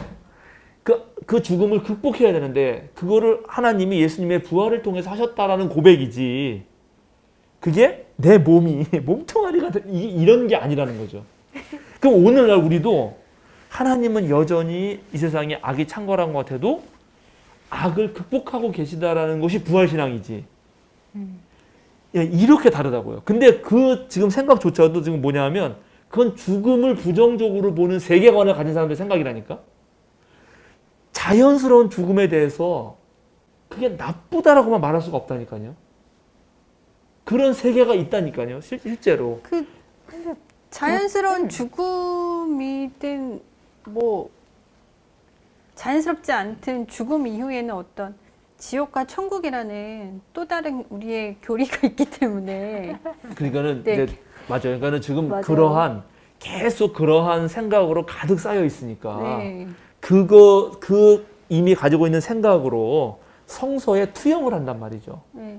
그 죽음을 극복해야 되는데 그거를 하나님이 예수님의 부활을 통해서 하셨다라는 고백이지 그게 내 몸이 몸뚱아리가 이런 게 아니라는 거죠. 그럼 오늘날 우리도 하나님은 여전히 이 세상에 악이 창궐한 것 같아도 악을 극복하고 계시다라는 것이 부활신앙이지. 예, 이렇게 다르다고요. 근데 그 지금 생각조차도 지금 뭐냐면 그건 죽음을 부정적으로 보는 세계관을 가진 사람들의 생각이라니까. 자연스러운 죽음에 대해서 그게 나쁘다라고만 말할 수가 없다니까요. 그런 세계가 있다니까요. 실제로. 그 자연스러운 죽음이든 뭐 자연스럽지 않든 죽음 이후에는 어떤 지옥과 천국이라는 또 다른 우리의 교리가 있기 때문에 그러니까는 네. 이제 맞아요. 그러니까는 지금 맞아요. 계속 그러한 생각으로 가득 쌓여 있으니까 네. 그 이미 가지고 있는 생각으로 성서에 투영을 한단 말이죠. 네.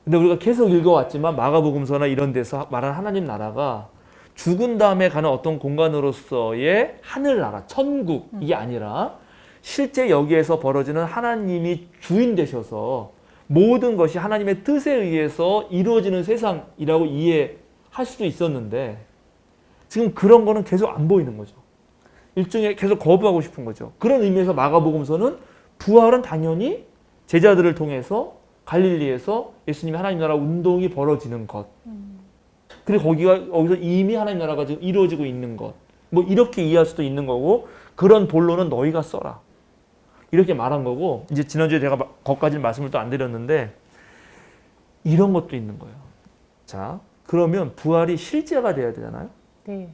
근데 우리가 계속 읽어왔지만 마가복음서나 이런 데서 말하는 하나님 나라가 죽은 다음에 가는 어떤 공간으로서의 하늘나라, 천국 이게 아니라 실제 여기에서 벌어지는 하나님이 주인 되셔서 모든 것이 하나님의 뜻에 의해서 이루어지는 세상이라고 이해할 수도 있었는데 지금 그런 거는 계속 안 보이는 거죠. 일종의 계속 거부하고 싶은 거죠. 그런 의미에서 마가복음서는 부활은 당연히 제자들을 통해서 갈릴리에서 예수님의 하나님 나라 운동이 벌어지는 것. 그리고 거기서 이미 하나님 나라가 지금 이루어지고 있는 것. 뭐 이렇게 이해할 수도 있는 거고 그런 본론은 너희가 써라. 이렇게 말한 거고 이제 지난주에 제가 거기까지는 말씀을 또 안 드렸는데 이런 것도 있는 거예요. 자, 그러면 부활이 실제가 돼야 되잖아요. 네.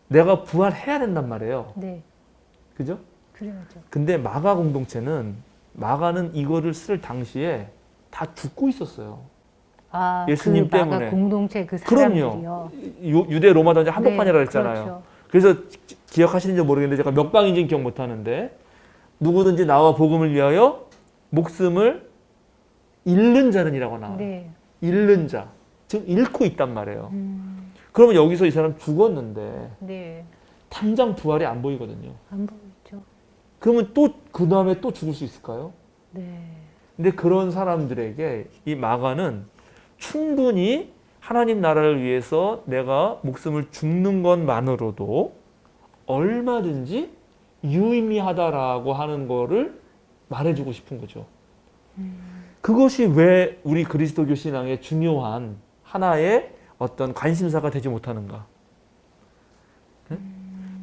내가 부활해야 된단 말이에요. 네. 그죠? 그래야죠. 근데 마가 공동체는 마가는 이거를 쓸 당시에 다 죽고 있었어요. 아, 예수님 그 마가 때문에. 공동체 그 그럼요. 사람들이요. 유대 로마 전쟁 한복판이라 네, 그랬잖아요. 그렇죠. 그래서 기억하시는지 모르겠는데 제가 몇 방인지는 기억 못하는데 누구든지 나와 복음을 위하여 목숨을 잃는 자는이라고 나와요. 네. 잃는 자. 즉 잃고 있단 말이에요. 그러면 여기서 이 사람 죽었는데 네. 당장 부활이 안 보이거든요. 안 보이죠. 그러면 또 그 다음에 또 죽을 수 있을까요? 네. 근데 그런 사람들에게 이 마가는 충분히 하나님 나라를 위해서 내가 목숨을 죽는 것만으로도 얼마든지 유의미하다라고 하는 거를 말해주고 싶은 거죠. 그것이 왜 우리 그리스도교 신앙의 중요한 하나의 어떤 관심사가 되지 못하는가?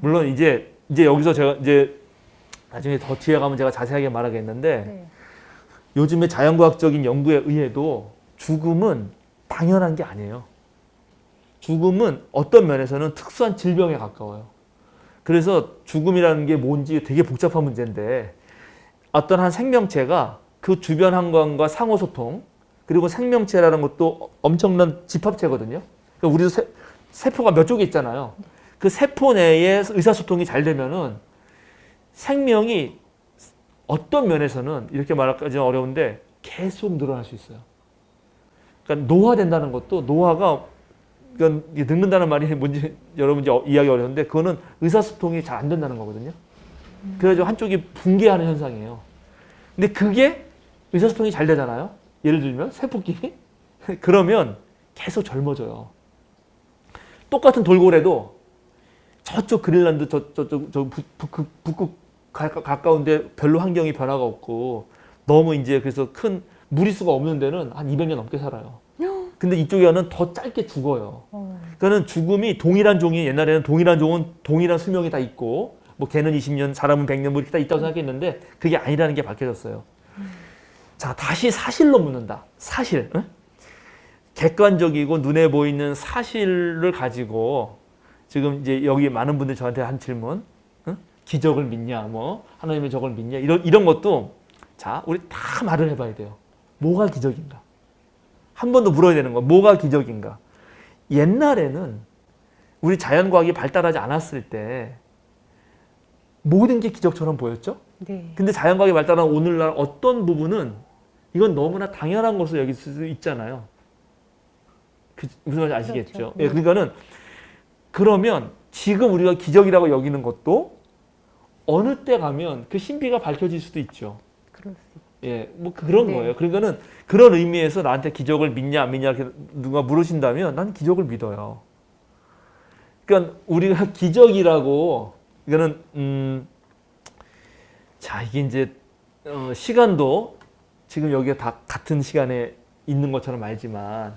물론 이제 여기서 제가 이제 나중에 더 뒤에 가면 제가 자세하게 말하겠는데 네. 요즘에 자연과학적인 연구에 의해도 죽음은 당연한 게 아니에요. 죽음은 어떤 면에서는 특수한 질병에 가까워요. 그래서 죽음이라는 게 뭔지 되게 복잡한 문제인데 어떤 한 생명체가 그 주변 환경과 상호소통 그리고 생명체라는 것도 엄청난 집합체거든요. 그러니까 우리도 세포가 몇 쪽이 있잖아요. 그 세포 내에 의사소통이 잘 되면은 생명이 어떤 면에서는 이렇게 말하기는 어려운데 계속 늘어날 수 있어요. 그러니까 노화된다는 것도 노화가 그러니까 늙는다는 말이 뭔지 여러분 이제 이해하기 어려운데 그거는 의사소통이 잘 안 된다는 거거든요. 그래서 한쪽이 붕괴하는 현상이에요. 근데 그게 의사소통이 잘 되잖아요. 예를 들면 세포끼리 그러면 계속 젊어져요. 똑같은 돌고래도 저쪽 그린란드 저쪽 북극 가까운데 별로 환경이 변화가 없고 너무 이제 그래서 큰 무리수가 없는 데는 한 200년 넘게 살아요. 근데 이쪽에는 더 짧게 죽어요. 그러니까는 죽음이 동일한 종이 옛날에는 동일한 종은 동일한 수명이 다 있고 뭐 개는 20년, 사람은 100년 뭐 이렇게 다 있다고 생각했는데 그게 아니라는 게 밝혀졌어요. 자, 다시 사실로 묻는다. 사실. 응? 객관적이고 눈에 보이는 사실을 가지고 지금 이제 여기 많은 분들이 저한테 한 질문. 응? 기적을 믿냐? 뭐 하나님의 저걸 믿냐? 이런 것도 자, 우리 다 말을 해봐야 돼요. 뭐가 기적인가? 한 번 더 물어야 되는 거. 뭐가 기적인가? 옛날에는 우리 자연과학이 발달하지 않았을 때 모든 게 기적처럼 보였죠? 네. 근데 자연과학이 발달한 오늘날 어떤 부분은 이건 너무나 당연한 것으로 여길 수 있잖아요. 무슨 말인지 아시겠죠? 그렇죠. 예, 그러니까는 그러면 지금 우리가 기적이라고 여기는 것도 어느 때 가면 그 신비가 밝혀질 수도 있죠. 그럴 수 있죠. 예, 뭐 그런 네. 거예요. 그러니까는 그런 의미에서 나한테 기적을 믿냐 안 믿냐 이렇게 누가 물으신다면 난 기적을 믿어요. 그러니까 우리가 기적이라고 이거는 자 이게 이제 시간도 지금 여기가 다 같은 시간에 있는 것처럼 알지만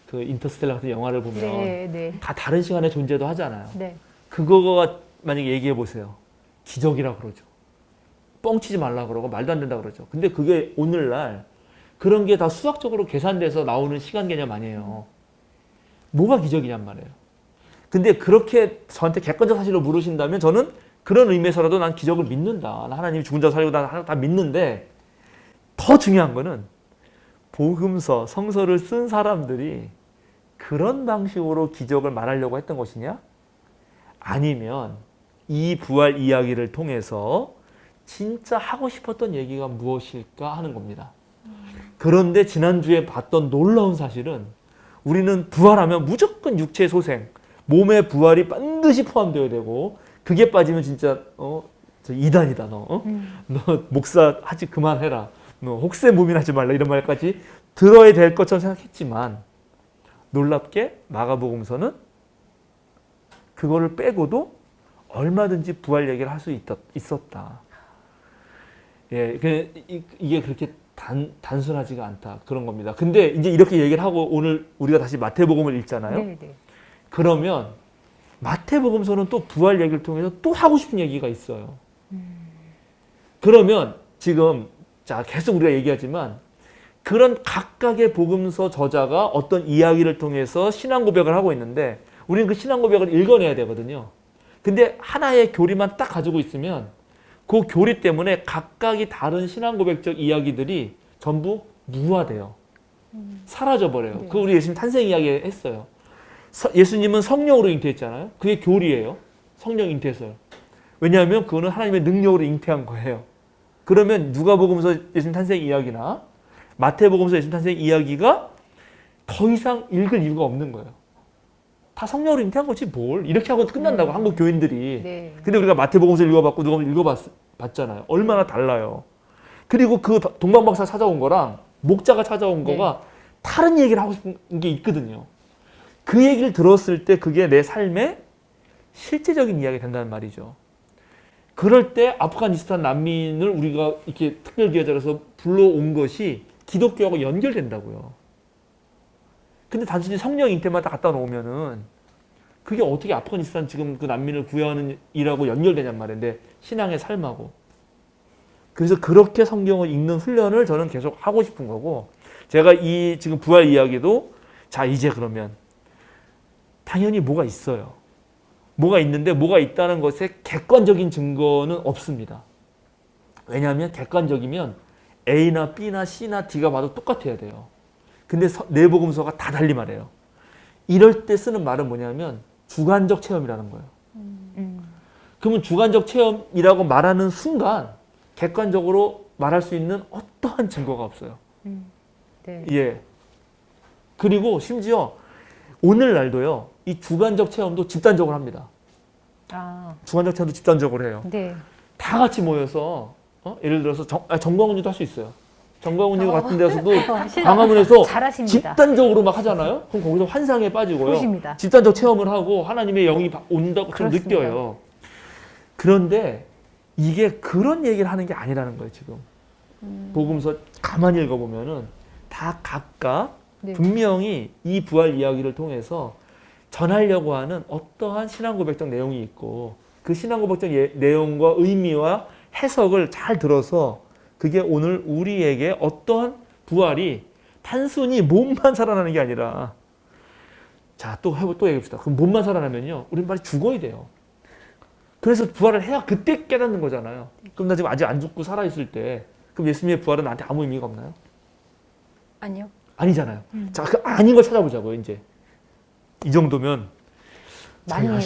그 인터스텔라 같은 영화를 보면 네. 다 다른 시간에 존재도 하잖아요. 네. 그거가 만약에 얘기해 보세요. 기적이라고 그러죠. 뻥치지 말라 그러고 말도 안 된다 그러죠. 근데 그게 오늘날 그런 게 다 수학적으로 계산돼서 나오는 시간 개념 아니에요. 뭐가 기적이냔 말이에요. 근데 그렇게 저한테 객관적 사실로 물으신다면 저는 그런 의미에서라도 난 기적을 믿는다. 하나님이 죽은 자 살리고 다 믿는데 더 중요한 거는 복음서, 성서를 쓴 사람들이 그런 방식으로 기적을 말하려고 했던 것이냐? 아니면 이 부활 이야기를 통해서 진짜 하고 싶었던 얘기가 무엇일까 하는 겁니다. 그런데 지난주에 봤던 놀라운 사실은 우리는 부활하면 무조건 육체 소생, 몸의 부활이 반드시 포함되어야 되고 그게 빠지면 진짜 저 이단이다 너. 너 목사 하지 그만해라. 너 혹세 무민하지 말라 이런 말까지 들어야 될 것처럼 생각했지만 놀랍게 마가복음서는 그거를 빼고도 얼마든지 부활 얘기를 할 수 있었다. 예, 이게 그렇게 단순하지가 않다 그런 겁니다. 근데 이제 이렇게 얘기를 하고 오늘 우리가 다시 마태복음을 읽잖아요. 네. 그러면 마태복음서는 또 부활 얘기를 통해서 또 하고 싶은 얘기가 있어요. 그러면 지금 자 계속 우리가 얘기하지만 그런 각각의 복음서 저자가 어떤 이야기를 통해서 신앙 고백을 하고 있는데 우리는 그 신앙 고백을 읽어내야 되거든요. 근데 하나의 교리만 딱 가지고 있으면 그 교리 때문에 각각이 다른 신앙 고백적 이야기들이 전부 무화돼요. 사라져버려요. 네. 그 우리 예수님 탄생 이야기 했어요. 예수님은 성령으로 잉태했잖아요. 그게 교리예요. 성령 잉태했어요. 왜냐하면 그거는 하나님의 능력으로 잉태한 거예요. 그러면 누가복음서 예수님 탄생 이야기나 마태복음서 예수님 탄생 이야기가 더 이상 읽을 이유가 없는 거예요. 다 성령으로 잉태한 거지 뭘. 이렇게 하고 끝난다고 한국 교인들이. 네. 근데 우리가 마태복음서를 읽어봤고 누가 읽어봤잖아요. 얼마나 달라요. 그리고 그 동방박사 찾아온 거랑 목자가 찾아온 거가 다른 얘기를 하고 싶은 게 있거든요. 그 얘기를 들었을 때 그게 내 삶에 실제적인 이야기가 된다는 말이죠. 그럴 때 아프가니스탄 난민을 우리가 이렇게 특별기여자로서 불러온 것이 기독교하고 연결된다고요. 근데 단순히 성령 잉태만 딱 갖다 놓으면은 그게 어떻게 아프가니스탄 지금 그 난민을 구해하는 일하고 연결되냔 말인데 신앙의 삶하고. 그래서 그렇게 성경을 읽는 훈련을 저는 계속 하고 싶은 거고 제가 이 지금 부활 이야기도 자 이제 그러면 당연히 뭐가 있어요. 뭐가 있는데 뭐가 있다는 것에 객관적인 증거는 없습니다. 왜냐하면 객관적이면 A나 B나 C나 D가 봐도 똑같아야 돼요. 근데 내복음서가 다 달리 말해요. 이럴 때 쓰는 말은 뭐냐면 주관적 체험이라는 거예요. 그러면 주관적 체험이라고 말하는 순간 객관적으로 말할 수 있는 어떠한 증거가 없어요. 네. 예. 그리고 심지어 오늘날도요. 이 주관적 체험도 집단적으로 합니다. 아, 주관적 체험도 집단적으로 해요. 네. 다 같이 모여서 예를 들어서 정광훈이도 할 수 있어요. 정광훈이 같은 데서도 광화문에서 잘하십니다. 집단적으로 막 하잖아요. 그럼 거기서 환상에 빠지고요. 보십니다. 집단적 체험을 하고 하나님의 영이 온다고 좀 그렇습니다. 느껴요. 그런데 이게 그런 얘기를 하는 게 아니라는 거예요. 지금 복음서 가만히 읽어보면은 다 각각 네. 분명히 이 부활 이야기를 통해서 전하려고 하는 어떠한 신앙 고백적 내용이 있고 그 신앙 고백적 내용과 의미와 해석을 잘 들어서 그게 오늘 우리에게 어떠한 부활이 단순히 몸만 살아나는 게 아니라 자, 또 얘기해봅시다. 그럼 몸만 살아나면요. 우린 빨리 죽어야 돼요. 그래서 부활을 해야 그때 깨닫는 거잖아요. 그럼 나 지금 아직 안 죽고 살아있을 때 그럼 예수님의 부활은 나한테 아무 의미가 없나요? 아니요. 아니잖아요. 자, 그 아닌 걸 찾아보자고요, 이제. 이 정도면.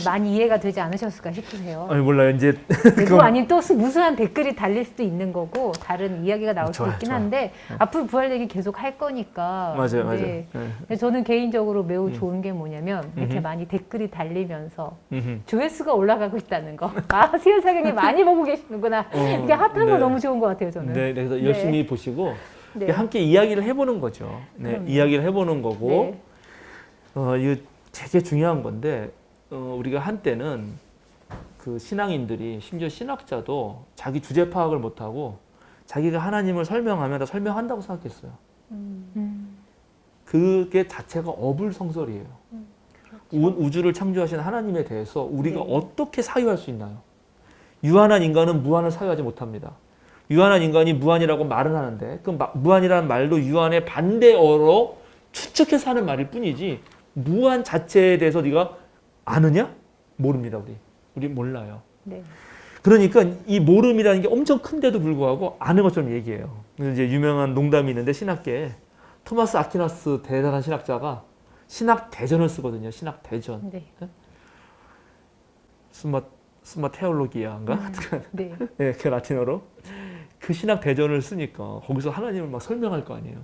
많이 이해가 되지 않으셨을까 싶으세요. 아니, 몰라요. 이제. 그거 아닌 또 무수한 댓글이 달릴 수도 있는 거고 다른 이야기가 나올 수도 있긴 한데 앞으로 부활 얘기 계속 할 거니까. 맞아요, 맞아요. 네. 네. 근데 저는 개인적으로 매우 좋은 게 뭐냐면 이렇게 많이 댓글이 달리면서 조회수가 올라가고 있다는 거. 아, 수요사경이 많이 보고 계시는구나. 이게 핫한 거 네. 너무 좋은 것 같아요, 저는. 네, 그래서 열심히 보시고 네. 함께 이야기를 해보는 거죠. 네, 이야기를 해보는 거고 이거 되게 중요한 건데 우리가 한때는 그 신앙인들이 심지어 신학자도 자기 주제 파악을 못하고 자기가 하나님을 설명하면 다 설명한다고 생각했어요. 그게 자체가 어불성설이에요. 우주를 창조하신 하나님에 대해서 우리가 어떻게 사유할 수 있나요? 유한한 인간은 무한을 사유하지 못합니다. 유한한 인간이 무한이라고 말은 하는데 그 무한이라는 말도 유한의 반대어로 추측해서 하는 말일 뿐이지 무한 자체에 대해서 네가 아느냐? 모릅니다. 우리 몰라요. 네. 그러니까 이 모름이라는 게 엄청 큰데도 불구하고 아는 것처럼 얘기해요. 이제 유명한 농담이 있는데 신학계에 토마스 아퀴나스 대단한 신학자가 신학 대전을 쓰거든요. 신학 대전. 네. 스마 테올로기아인가? 네. 네, 그 라틴어로. 그 신학 대전을 쓰니까 거기서 하나님을 막 설명할 거 아니에요.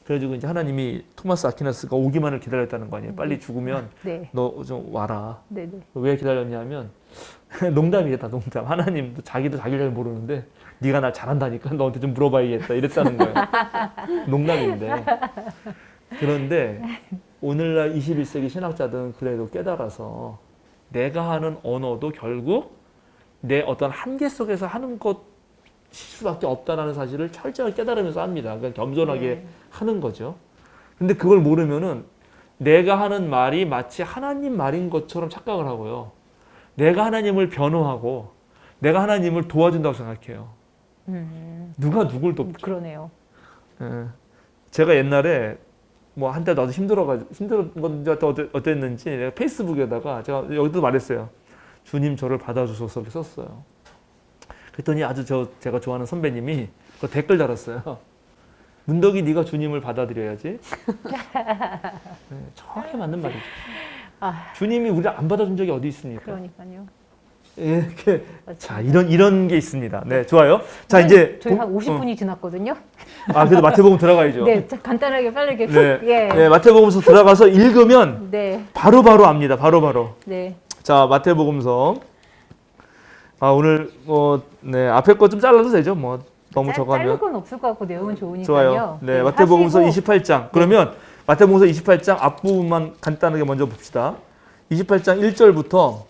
그래가지고 이제 하나님이 토마스 아퀴나스가 오기만을 기다렸다는 거 아니에요. 빨리 죽으면 네. 너 좀 와라. 네. 네. 왜 기다렸냐면 농담이겠다. 농담. 하나님도 자기를 잘 모르는데 네가 날 잘한다니까 너한테 좀 물어봐야겠다. 이랬다는 거예요. 농담인데. 그런데 오늘날 21세기 신학자들은 그래도 깨달아서 내가 하는 언어도 결국 내 어떤 한계 속에서 하는 것 수밖에 없다는 사실을 철저하게 깨달으면서 합니다. 그러니까 겸손하게 하는 거죠. 근데 그걸 모르면은 내가 하는 말이 마치 하나님 말인 것처럼 착각을 하고요. 내가 하나님을 변호하고 내가 하나님을 도와준다고 생각해요. 누가 누굴 돕죠? 그러네요. 예. 제가 옛날에 뭐 한때 나도 힘든 건지 어땠는지 내가 페이스북에다가 제가 여기도 말했어요. 주님 저를 받아주소서를 썼어요. 그랬더니 아주 제가 좋아하는 선배님이 그 댓글 달았어요. 문덕이 네가 주님을 받아들여야지. 네, 정확히 맞는 말이죠. 주님이 우리를 안 받아준 적이 어디 있습니까? 그러니까요. 이렇게 자 이런 게 있습니다. 네, 좋아요. 자 네, 이제 저희 한 50분이 지났거든요. 그래도 마태복음 들어가야죠. 네, 자, 간단하게 빨리 이렇게 훅. 네, 예. 네, 마태복음서 들어가서 읽으면 네. 바로바로 압니다. 바로바로. 네. 자, 마태복음서. 오늘 네, 앞에 거 좀 잘라도 되죠? 뭐 너무 자를 적으면. 건 없을 것 같고 내용은 좋으니까요. 좋아요. 네, 마태복음서 하시고, 28장. 그러면 마태복음서 28장 앞부분만 간단하게 먼저 봅시다. 28장 1절부터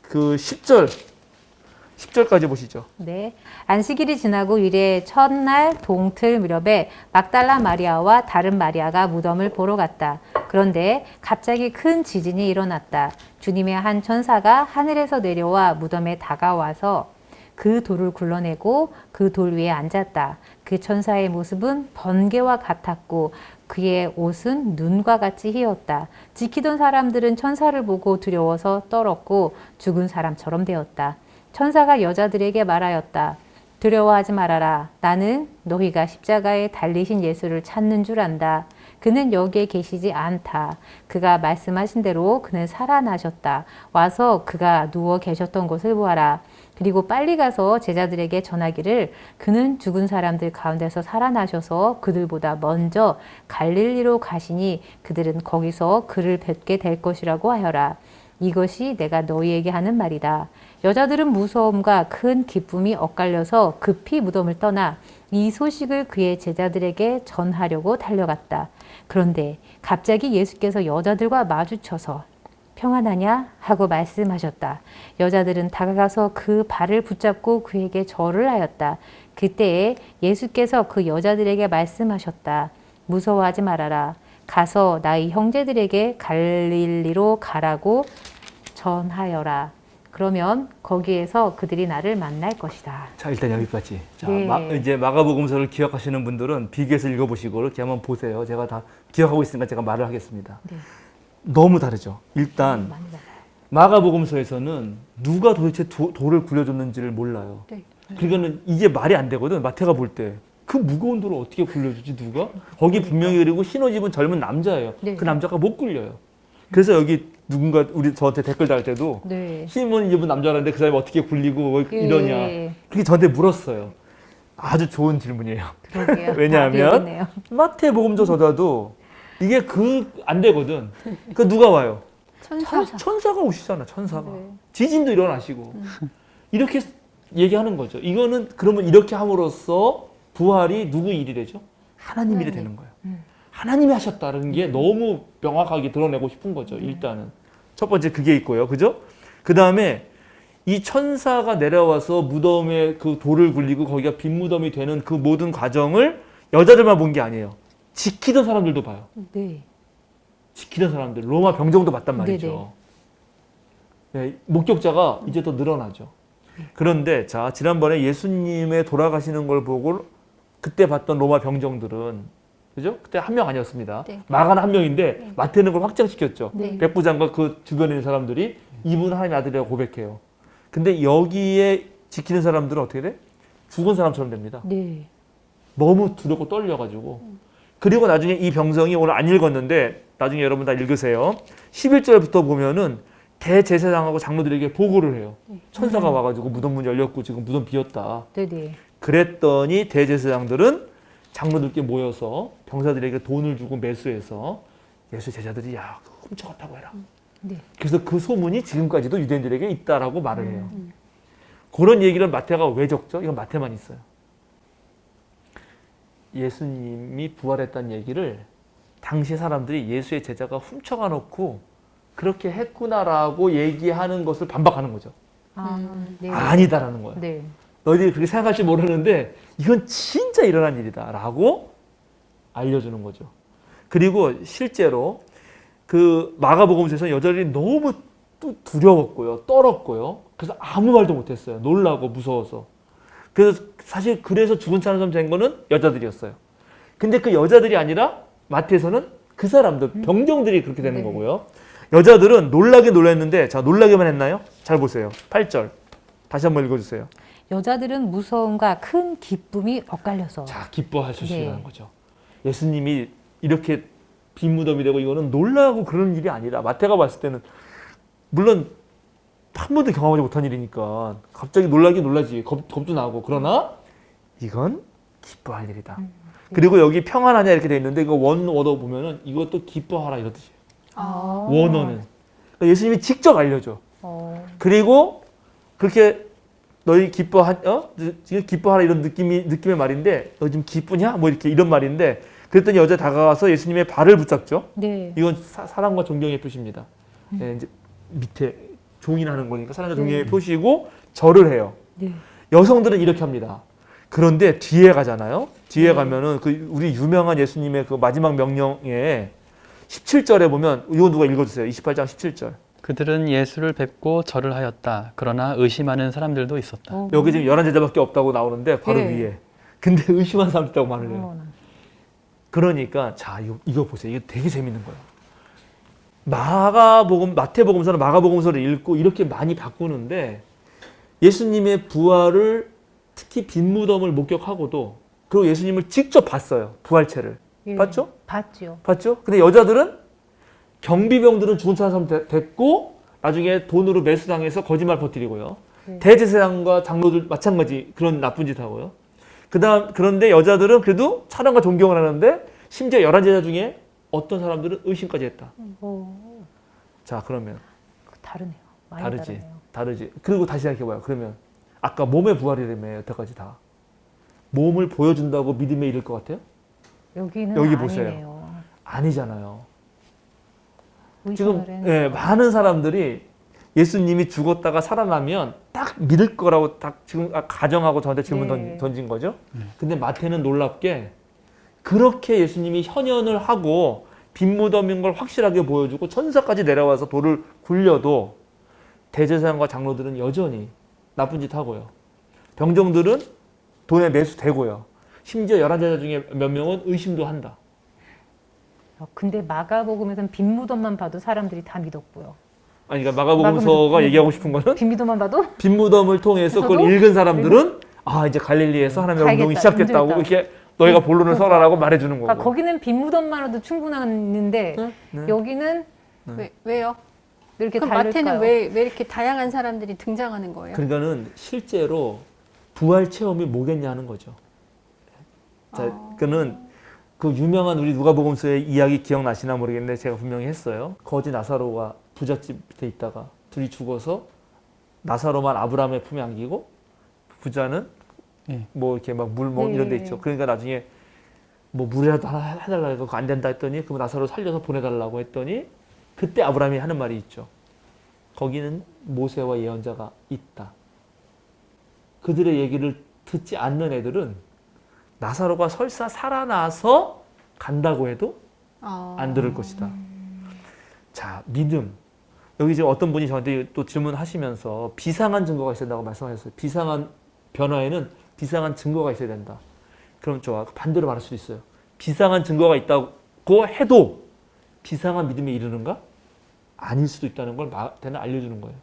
그 10절까지 보시죠. 네. 안식일이 지나고 이래 첫날 동틀 무렵에 막달라 마리아와 다른 마리아가 무덤을 보러 갔다. 그런데 갑자기 큰 지진이 일어났다. 주님의 한 천사가 하늘에서 내려와 무덤에 다가와서 그 돌을 굴러내고 그 돌 위에 앉았다. 그 천사의 모습은 번개와 같았고 그의 옷은 눈과 같이 희었다. 지키던 사람들은 천사를 보고 두려워서 떨었고 죽은 사람처럼 되었다. 천사가 여자들에게 말하였다. 두려워하지 말아라. 나는 너희가 십자가에 달리신 예수를 찾는 줄 안다. 그는 여기에 계시지 않다. 그가 말씀하신 대로 그는 살아나셨다. 와서 그가 누워 계셨던 곳을 보아라. 그리고 빨리 가서 제자들에게 전하기를 그는 죽은 사람들 가운데서 살아나셔서 그들보다 먼저 갈릴리로 가시니 그들은 거기서 그를 뵙게 될 것이라고 하여라. 이것이 내가 너희에게 하는 말이다. 여자들은 무서움과 큰 기쁨이 엇갈려서 급히 무덤을 떠나 이 소식을 그의 제자들에게 전하려고 달려갔다. 그런데 갑자기 예수께서 여자들과 마주쳐서 평안하냐? 하고 말씀하셨다. 여자들은 다가가서 그 발을 붙잡고 그에게 절을 하였다. 그때에 예수께서 그 여자들에게 말씀하셨다. 무서워하지 말아라. 가서 나의 형제들에게 갈릴리로 가라고 전하여라. 그러면 거기에서 그들이 나를 만날 것이다. 자, 일단 여기까지. 자, 네. 이제 마가복음서를 기억하시는 분들은 비교해서 읽어보시고 이렇게 한번 보세요. 제가 다 기억하고 있으니까 제가 말을 하겠습니다. 네. 너무 다르죠. 일단 많이 달라요. 마가복음서에서는 누가 도대체 돌을 굴려줬는지를 몰라요. 네. 그러니까는 이게 말이 안 되거든. 마태가 볼 때. 그 무거운 돌을 어떻게 굴려주지 누가? 거기 분명히 그리고 신혼집은 젊은 남자예요. 네. 그 남자가 못 굴려요. 그래서 여기 누군가 저한테 댓글 달 때도 네. 신혼 입은 남자라는데 그 사람이 어떻게 굴리고 뭐 이러냐. 예. 그게 저한테 물었어요. 아주 좋은 질문이에요. 그러게요. 왜냐하면 답이 있네요. 마태복음서 저자도 이게 안 되거든. 그 누가 와요? 천사가 오시잖아. 천사가. 네. 지진도 일어나시고 이렇게 얘기하는 거죠. 이거는 그러면 이렇게 함으로써 부활이 누구 일이 되죠? 하나님 일이 되는 거예요. 하나님이 하셨다는 게 너무 명확하게 드러내고 싶은 거죠. 일단은 첫 번째 그게 있고요. 그죠? 그 다음에 이 천사가 내려와서 무덤에 그 돌을 굴리고 거기가 빈 무덤이 되는 그 모든 과정을 여자들만 본 게 아니에요. 지키던 사람들도 봐요. 네. 지키던 사람들, 로마 병정도 봤단 말이죠. 네, 목격자가 이제 더 늘어나죠. 그런데 자, 지난번에 예수님의 돌아가시는 걸 보고 그때 봤던 로마 병정들은 그죠? 그때 한 명 아니었습니다. 네. 마가는 한 명인데 마태는 그걸 확장시켰죠. 네. 백부장과 그 주변에 있는 사람들이 이분은 하나님의 아들이라고 고백해요. 근데 여기에 지키는 사람들은 어떻게 돼? 죽은 사람처럼 됩니다. 네. 너무 두렵고 떨려가지고. 그리고 나중에 이 병성이 오늘 안 읽었는데 나중에 여러분 다 읽으세요. 11절부터 보면은 대제사장하고 장로들에게 보고를 해요. 천사가 와가지고 무덤 문 열렸고 지금 무덤 비었다. 네네. 그랬더니 대제사장들은 장로들께 모여서 병사들에게 돈을 주고 매수해서 예수 제자들이 야 그거 훔쳐갔다고 해라. 네. 그래서 그 소문이 지금까지도 유대인들에게 있다라고 말을 해요. 그런 얘기를 마태가 왜 적죠? 이건 마태만 있어요. 예수님이 부활했다는 얘기를 당시 사람들이 예수의 제자가 훔쳐가 놓고 그렇게 했구나라고 얘기하는 것을 반박하는 거죠. 네. 아니다라는 거예요. 네. 너희들이 그렇게 생각할지 모르는데 이건 진짜 일어난 일이다라고 알려주는 거죠. 그리고 실제로 그 마가복음서에서 여자들이 너무 두려웠고요, 떨었고요. 그래서 아무 말도 못했어요. 놀라고 무서워서. 그래서 사실 그래서 죽은 사람 된 거는 여자들이었어요. 근데 그 여자들이 아니라 마태에서는 그 사람들 병정들이 그렇게 되는 거고요. 여자들은 놀라긴 놀랐는데 자 놀라기만 했나요? 잘 보세요. 8절 다시 한번 읽어주세요. 여자들은 무서움과 큰 기쁨이 엇갈려서. 자 기뻐할 소식이라는 네. 거죠. 예수님이 이렇게 빈 무덤이 되고 이거는 놀라고 그런 일이 아니라 마태가 봤을 때는 물론 한 번도 경험하지 못한 일이니까 갑자기 놀라긴 놀라지. 겁도 나고. 그러나 이건 기뻐할 일이다. 그리고 여기 평안하냐 이렇게 돼 있는데 이거 원어도 보면은 이것도 기뻐하라 이런 뜻이에요. 원어는. 그러니까 예수님이 직접 알려줘. 그리고 그렇게 너희 지금 기뻐하라 이런 느낌의 말인데 너 지금 기쁘냐? 뭐 이렇게 이런 말인데 그랬더니 여자 다가가서 예수님의 발을 붙잡죠. 네. 이건 사랑과 존경의 표시입니다. 네, 이제 밑에 종인하는 거니까 사랑과 존경의 표시고 절을 해요. 네. 여성들은 이렇게 합니다. 그런데 뒤에 가잖아요. 뒤에 가면은 그 우리 유명한 예수님의 그 마지막 명령에 17절에 보면 이거 누가 읽어주세요. 28장 17절. 그들은 예수를 뵙고 절을 하였다. 그러나 의심하는 사람들도 있었다. 여기 지금 11제자밖에 없다고 나오는데 바로 네. 위에. 근데 의심하는 사람도 있다고 말을 해요. 그러니까 자 이거 보세요. 이거 되게 재밌는 거예요. 마태복음서는 마가복음서를 읽고 이렇게 많이 바꾸는데 예수님의 부활을 특히 빈 무덤을 목격하고도 그리고 예수님을 직접 봤어요. 부활체를. 예. 봤죠? 봤죠. 근데 여자들은 경비병들은 죽은 사람 됐고 나중에 돈으로 매수당해서 거짓말 퍼뜨리고요. 대제사장과 장로들 마찬가지 그런 나쁜 짓 하고요. 그런데 여자들은 그래도 찬양과 존경을 하는데 심지어 11제자 중에 어떤 사람들은 의심까지 했다. 자, 그러면 다르네요. 많이 다르지. 그리고 다시 생각해봐요. 그러면 아까 몸의 부활이라며 여태까지 다 몸을 보여준다고 믿음에 이를 것 같아요? 여기는 여기 아니네요. 보세요. 아니잖아요. 지금 많은 사람들이 예수님이 죽었다가 살아나면 딱 믿을 거라고 딱 지금 가정하고 저한테 질문 던진 거죠. 근데 마태는 놀랍게 그렇게 예수님이 현현을 하고 빈 무덤인 걸 확실하게 보여주고 천사까지 내려와서 돌을 굴려도 대제사장과 장로들은 여전히 나쁜 짓 하고요. 병정들은 돈에 매수되고요. 심지어 11제자 중에 몇 명은 의심도 한다. 근데 마가복음에서는 빈 무덤만 봐도 사람들이 다 믿었고요. 아니, 그러니까 마가복음서가 얘기하고 싶은 거는 빈 무덤만 봐도 빈 무덤을 통해서 그걸 읽은 사람들은 이제 갈릴리에서 하나님의 운동이 시작됐다고 이렇게 너희가 본론을 써라라고 말해주는 거고. 그러니까 거기는 빈 무덤만으로도 충분했는데 여기는 왜요? 왜 이렇게 그럼 다를까요? 마태는 왜 이렇게 다양한 사람들이 등장하는 거예요? 그러니까는 실제로 부활 체험이 뭐겠냐 하는 거죠. 자, 그는 그 유명한 우리 누가복음서의 이야기 기억나시나 모르겠는데 제가 분명히 했어요. 거지 나사로가 부잣집 밑에 있다가 둘이 죽어서 나사로만 아브라함의 품에 안기고 부자는 뭐 이렇게 막 물 이런 데 있죠. 그러니까 나중에 뭐 물이라도 하나 해달라고 해서 안 된다 했더니 그럼 나사로 살려서 보내달라고 했더니 그때 아브라함이 하는 말이 있죠. 거기는 모세와 예언자가 있다. 그들의 얘기를 듣지 않는 애들은 나사로가 설사 살아나서 간다고 해도 안 들을 것이다. 자, 믿음. 여기 지금 어떤 분이 저한테 또 질문하시면서 비상한 증거가 있어야 된다고 말씀하셨어요. 비상한 변화에는 비상한 증거가 있어야 된다. 그럼 좋아. 반대로 말할 수도 있어요. 비상한 증거가 있다고 해도 비상한 믿음에 이르는가? 아닐 수도 있다는 걸 마태는 알려주는 거예요.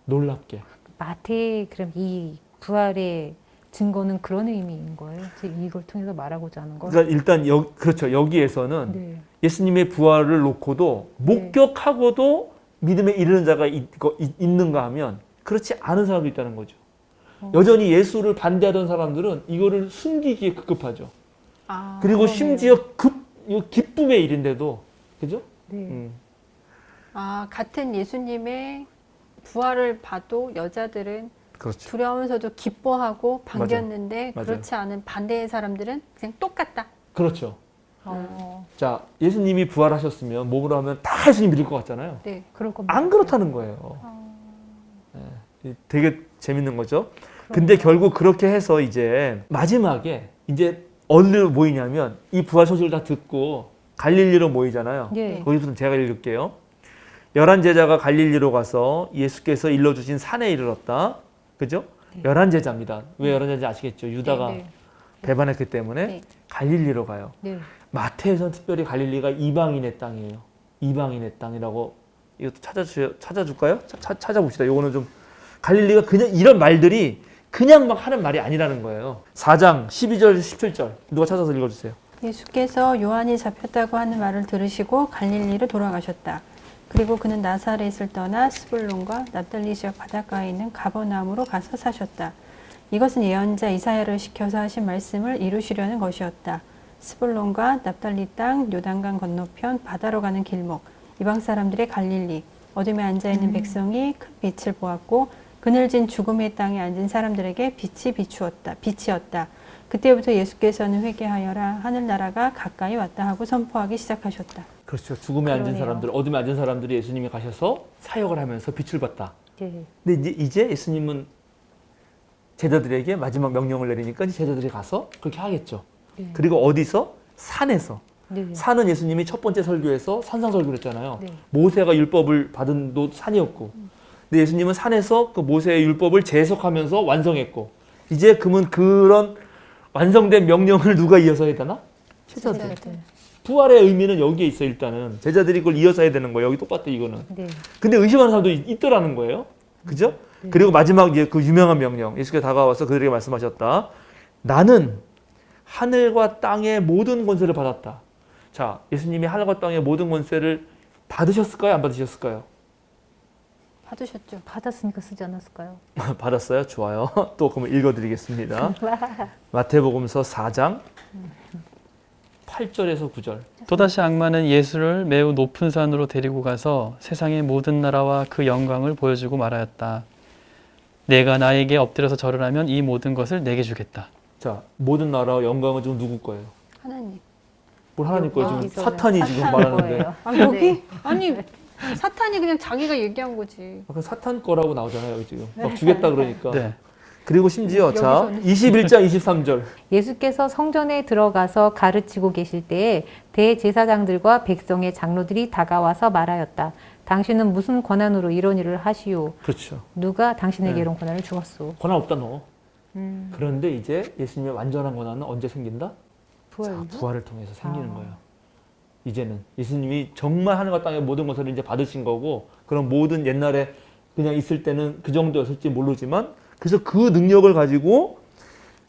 놀랍게. 마태 그럼 이 부활의 증거는 그런 의미인 거예요? 이걸 통해서 말하고자 하는 거? 그러니까 일단 그렇죠. 여기에서는 예수님의 부활을 놓고도 목격하고도 믿음에 이르는 자가 있는가 하면 그렇지 않은 사람도 있다는 거죠. 여전히 예수를 반대하던 사람들은 이거를 숨기기에 급급하죠. 그리고 심지어 기쁨의 일인데도, 그죠? 같은 예수님의 부활을 봐도 여자들은 그렇죠. 두려우면서도 기뻐하고 반겼는데 맞아요. 그렇지 않은 반대의 사람들은 그냥 똑같다. 그렇죠. 자, 예수님이 부활하셨으면 몸으로 하면 다 예수님 믿을 것 같잖아요. 네. 그럴 겁니다. 안 그렇다는 거예요. 되게 재밌는 거죠. 근데 결국 그렇게 해서 이제 마지막에 이제 어디로 모이냐면 이 부활 소식을 다 듣고 갈릴리로 모이잖아요. 거기서는 제가 읽을게요. 11제자가 갈릴리로 가서 예수께서 일러주신 산에 이르렀다. 그죠? 11제자입니다. 왜 11제자 아시겠죠? 유다가 배반했기 때문에 갈릴리로 가요. 마태에서는 특별히 갈릴리가 이방인의 땅이에요. 이방인의 땅이라고 이것도 찾아줄까요? 찾아봅시다. 이거는 좀 갈릴리가 그냥 이런 말들이 그냥 막 하는 말이 아니라는 거예요. 4장 12절 17절 누가 찾아서 읽어주세요. 예수께서 요한이 잡혔다고 하는 말을 들으시고 갈릴리로 돌아가셨다. 그리고 그는 나사렛을 떠나 스불론과 납달리 지역 바닷가에 있는 가버나움으로 가서 사셨다. 이것은 예언자 이사야를 시켜서 하신 말씀을 이루시려는 것이었다. 스불론과 납달리 땅 요단강 건너편 바다로 가는 길목 이방 사람들의 갈릴리 어둠에 앉아 있는 백성이 큰 빛을 보았고 그늘진 죽음의 땅에 앉은 사람들에게 빛이었다. 그때부터 예수께서는 회개하여라 하늘나라가 가까이 왔다 하고 선포하기 시작하셨다. 그렇죠. 죽음에 앉은 사람들, 어둠에 앉은 사람들이 예수님이 가셔서 사역을 하면서 빛을 봤다. 네. 근데 이제 예수님은 제자들에게 마지막 명령을 내리니까 이제 제자들이 가서 그렇게 하겠죠. 네. 그리고 어디서? 산에서. 네. 산은 예수님이 첫 번째 설교에서 산상설교를 했잖아요. 네. 모세가 율법을 받은 도 산이었고. 근데 예수님은 산에서 그 모세의 율법을 재해석하면서 완성했고. 이제 그러면 그런 완성된 명령을 누가 이어서 해야 되나? 제자들. 부활의 의미는 여기에 있어 일단은. 제자들이 그걸 이어서 해야 되는 거예요. 여기 똑같아 이거는. 네. 근데 의심하는 사람도 있더라는 거예요. 그죠? 네. 그리고 마지막 이제 그 유명한 명령. 예수께서 다가와서 그들에게 말씀하셨다. 나는 하늘과 땅의 모든 권세를 받았다. 자, 예수님이 하늘과 땅의 모든 권세를 받으셨을까요? 안 받으셨을까요? 받으셨죠? 받았으니까 쓰지 않았을까요? 받았어요? 좋아요. 또 그러면 읽어드리겠습니다. 마태복음서 4장 8절에서 9절. 또다시 악마는 예수를 매우 높은 산으로 데리고 가서 세상의 모든 나라와 그 영광을 보여주고 말하였다. 내가 나에게 엎드려서 절을 하면 이 모든 것을 내게 주겠다. 자, 모든 나라와 영광은 지금 누구 거예요? 하나님. 뭘 하나님 거예요? 지금 여기서는 사탄이 지금 사탄 말하는데. 거예요. 아 여기? 네. 아니 사탄이 그냥 자기가 얘기한 거지. 아까 사탄 거라고 나오잖아요. 여기 지금. 막 주겠다 그러니까. 네. 그리고 심지어 자, 여기서는. 21장 23절. 예수께서 성전에 들어가서 가르치고 계실 때에 대제사장들과 백성의 장로들이 다가와서 말하였다. 당신은 무슨 권한으로 이런 일을 하시오? 그렇죠. 누가 당신에게 네. 이런 권한을 주었소? 권한 없다 너. 그런데 이제 예수님의 완전한 권한은 언제 생긴다? 부활. 자, 부활을 통해서 생기는 아. 거예요. 이제는 예수님이 정말 하늘과 땅의 모든 것을 이제 받으신 거고, 그런 모든 옛날에 그냥 있을 때는 그 정도였을지 모르지만, 그래서 그 능력을 가지고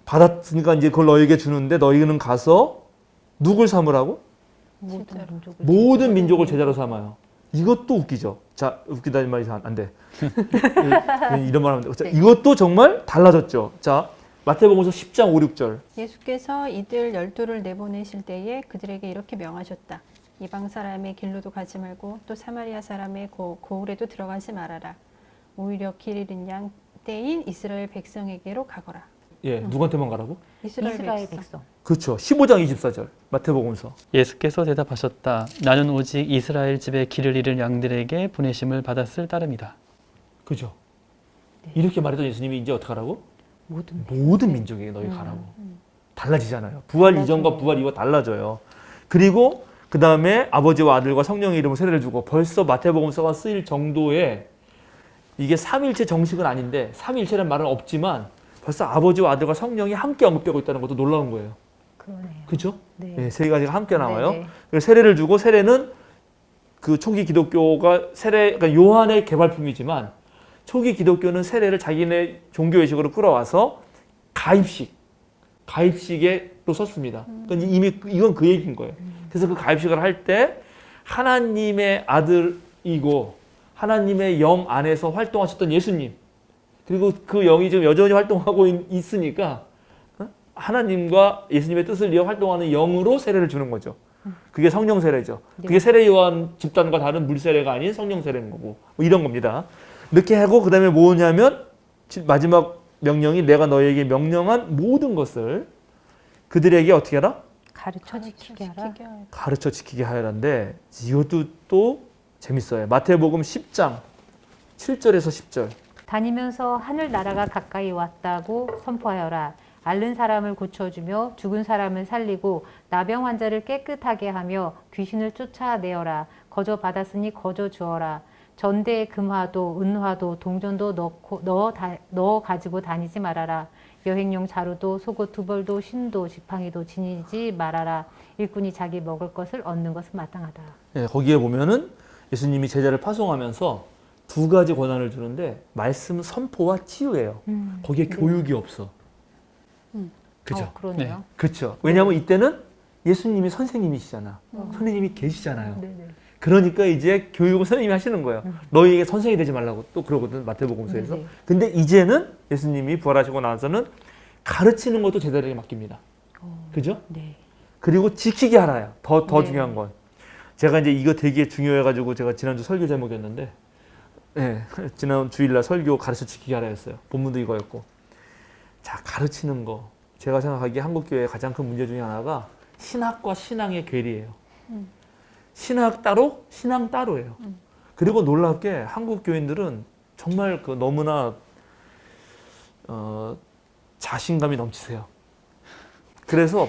받았으니까 이제 그걸 너에게 주는데 너희는 가서 누굴 삼으라고? 모든 민족을 제자로 삼아요. 이것도 웃기죠. 자, 웃기다는 말이 안 돼. 이런 말 하면 돼. 자, 이것도 정말 달라졌죠. 자, 마태복음서 10장 5, 6절. 예수께서 이들 12를 내보내실 때에 그들에게 이렇게 명하셨다. 이방 사람의 길로도 가지 말고 또 사마리아 사람의 고을에도 들어가지 말아라. 오히려 길 잃은 양 때인 이스라엘 백성에게로 가거라. 예, 누구한테만 가라고? 이스라엘 백성. 백성. 그렇죠. 15장 24절. 마태복음서. 예수께서 대답하셨다. 나는 오직 이스라엘 집에 길을 잃은 양들에게 보내심을 받았을 따름이다. 그죠? 이렇게 말했던 예수님이 이제 어떻게 하라고? 모든 민족에게 너희 가라고. 달라지잖아요. 부활 이전과 부활 이후가 달라져요. 그리고 그 다음에 아버지와 아들과 성령의 이름으로 세례를 주고 벌써 마태복음서가 쓰일 정도의 이게 삼일체 정식은 아닌데 삼일체라는 말은 없지만 벌써 아버지와 아들과 성령이 함께 언급되고 있다는 것도 놀라운 거예요. 그러네요. 그죠? 네. 네, 세 가지가 함께 나와요. 네네. 그래서 세례를 주고 세례는 그 초기 기독교가 그러니까 요한의 개발품이지만 초기 기독교는 세례를 자기네 종교의식으로 끌어와서 가입식에 또 썼습니다. 그러니까 이미 이건 그 얘기인 거예요. 그래서 그 가입식을 할 때 하나님의 아들이고 하나님의 영 안에서 활동하셨던 예수님 그리고 그 영이 지금 여전히 활동하고 있으니까 하나님과 예수님의 뜻을 이어 활동하는 영으로 세례를 주는 거죠. 그게 성령 세례죠. 그게 세례 요한 집단과 다른 물 세례가 아닌 성령 세례인 거고 뭐 이런 겁니다. 이렇게 하고 그 다음에 뭐냐면 마지막 명령이 내가 너에게 명령한 모든 것을 그들에게 어떻게 하라? 가르쳐 지키게 하라. 가르쳐 지키게 하라는데 이것도 또 재밌어요. 마태복음 10장 7절에서 10절. 다니면서 하늘 나라가 가까이 왔다고 선포하여라. 앓는 사람을 고쳐주며 죽은 사람을 살리고 나병 환자를 깨끗하게 하며 귀신을 쫓아내어라. 거저 받았으니 거저 주어라. 전대에 금화도 은화도 동전도 넣어 가지고 다니지 말아라. 여행용 자루도 속옷 두 벌도 신도 지팡이도 지니지 말아라. 일꾼이 자기 먹을 것을 얻는 것은 마땅하다. 네, 거기에 보면은 예수님이 제자를 파송하면서 두 가지 권한을 주는데 말씀 선포와 치유예요. 거기에 교육이 없어. 그죠? 그러네요. 네. 그렇죠. 왜냐하면 이때는 예수님이 선생님이시잖아. 선생님이 계시잖아요. 네네. 그러니까 이제 교육을 선생님이 하시는 거예요. 너희에게 선생이 되지 말라고 또 그러거든, 마태복음서에서. 네. 근데 이제는 예수님이 부활하시고 나서는 가르치는 것도 제자들에게 맡깁니다. 그죠? 네. 그리고 지키게 하라요. 더 네. 중요한 건. 제가 이제 이거 되게 중요해가지고 제가 지난주 설교 제목이었는데, 네, 지난 주일날 설교 가르쳐 지키게 하라였어요. 본문도 이거였고. 자, 가르치는 거. 제가 생각하기에 한국교회의 가장 큰 문제 중에 하나가 신학과 신앙의 괴리예요. 신학 따로, 신앙 따로예요. 그리고 놀랍게 한국 교인들은 정말 그 너무나 자신감이 넘치세요. 그래서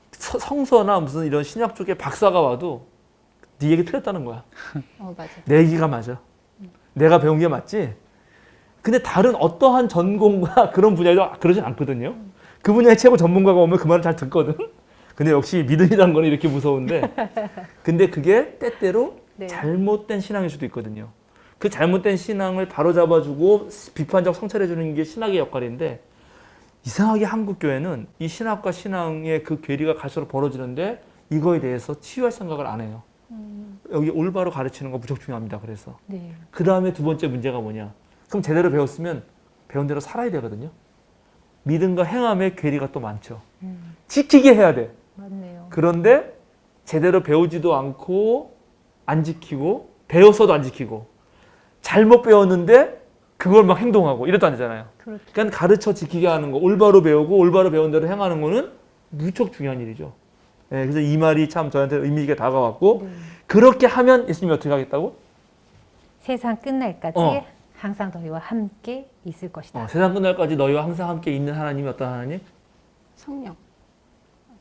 성서나 무슨 이런 신약 쪽에 박사가 와도 네 얘기 틀렸다는 거야. 맞아. 내 얘기가 맞아. 내가 배운 게 맞지? 근데 다른 어떠한 전공과 그런 분야에도 그러진 않거든요. 그 분야의 최고 전문가가 오면 그 말을 잘 듣거든. 근데 역시 믿음이란 거는 이렇게 무서운데, 근데 그게 때때로 네. 잘못된 신앙일 수도 있거든요. 그 잘못된 신앙을 바로잡아주고 비판적 성찰해주는 게 신학의 역할인데, 이상하게 한국 교회는 이 신학과 신앙의 그 괴리가 갈수록 벌어지는데 이거에 대해서 치유할 생각을 안 해요. 여기 올바로 가르치는 거 무척 중요합니다. 그래서 네. 그 다음에 두 번째 문제가 뭐냐? 그럼 제대로 배웠으면 배운 대로 살아야 되거든요. 믿음과 행함의 괴리가 또 많죠. 지키게 해야 돼. 맞네요. 그런데 제대로 배우지도 않고 안 지키고 배웠어도 안 지키고 잘못 배웠는데 그걸 막 행동하고 이래도 안 되잖아요. 그렇죠. 그러니까 가르쳐 지키게 하는 거, 올바로 배우고 올바로 배운 대로 행하는 거는 무척 중요한 일이죠. 네, 그래서 이 말이 참 저한테 의미 있게 다가왔고 네. 그렇게 하면 예수님이 어떻게 하겠다고? 세상 끝날까지 어. 항상 너희와 함께 있을 것이다. 세상 끝날까지 너희와 항상 함께 있는 하나님이 어떤 하나님? 성령.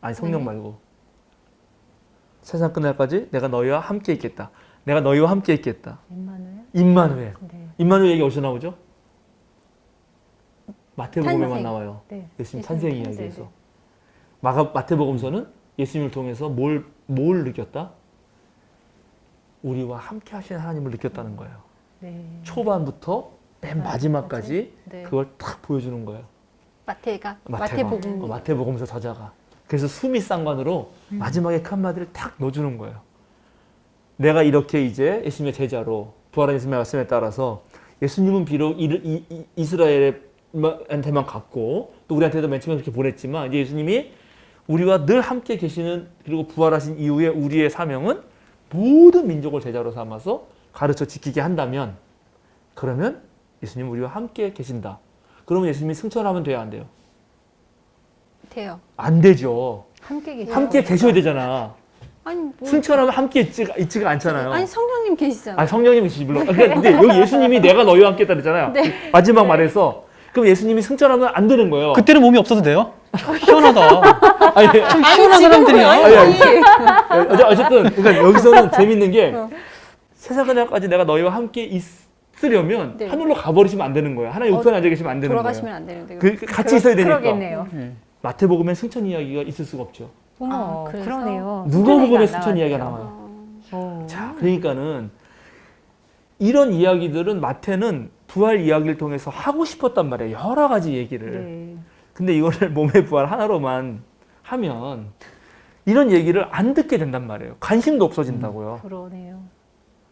아니 성령 네. 말고 세상 끝날까지 내가 너희와 함께 있겠다. 내가 너희와 함께 있겠다. 임마누엘? 임마누엘. 네. 임마누엘 얘기 어디서 나오죠? 마태복음에만 탄생. 나와요. 네. 예수님 예수님 탄생 탄생. 이야기에서. 마태복음서는 예수님을 통해서 뭘 느꼈다? 우리와 함께 하시는 하나님을 느꼈다는 거예요. 네. 초반부터 맨 마지막까지 네. 그걸 딱 보여주는 거예요. 마태복음. 마태복음서 저자가. 그래서 수미 쌍관으로 마지막에 그 한마디를 탁 넣어주는 거예요. 내가 이렇게 이제 예수님의 제자로 부활한 예수님의 말씀에 따라서 예수님은 비록 이스라엘한테만 갔고 또 우리한테도 맨 처음에 그렇게 보냈지만 이제 예수님이 우리와 늘 함께 계시는 그리고 부활하신 이후에 우리의 사명은 모든 민족을 제자로 삼아서 가르쳐 지키게 한다면 그러면 예수님 우리와 함께 계신다. 그러면 예수님이 승천하면 돼야 안 돼요? 돼요. 안 되죠. 함께 계셔. 함께 계셔야 되잖아. 아니 뭐. 승천하면 함께 있지가 않잖아요. 아니 성령님 계시잖아요. 아 성령님 계시지 물론. 근데 여기 예수님이 내가 너희와 함께 있다 그랬잖아요. 네. 마지막 말에서 그럼 예수님이 승천하면 안 되는 거예요. 그때는 몸이 없어도 돼요? 희한하다. 아니, 좀 희한한 사람들이야. 어쨌든 그러니까 여기서는 재밌는 게 세상 그날까지 내가 너희와 함께 있으려면 네. 하늘로 가버리시면 안 되는 거예요. 하나님 우편에 앉아 계시면 안 되는 돌아가시면 거예요. 안 되는데. 같이 있어야 되니까. 그러겠네요. 마태복음에 승천 이야기가 있을 수가 없죠. 어머, 그래서? 그러네요. 누가복음에 승천 승천 얘기가 이야기가 안 나와요. 나왔네요. 자, 그러니까는 이런 이야기들은 마태는 부활 이야기를 통해서 하고 싶었단 말이에요. 여러 가지 얘기를. 네. 근데 이거를 몸의 부활 하나로만 하면 이런 얘기를 안 듣게 된단 말이에요. 관심도 없어진다고요. 그러네요.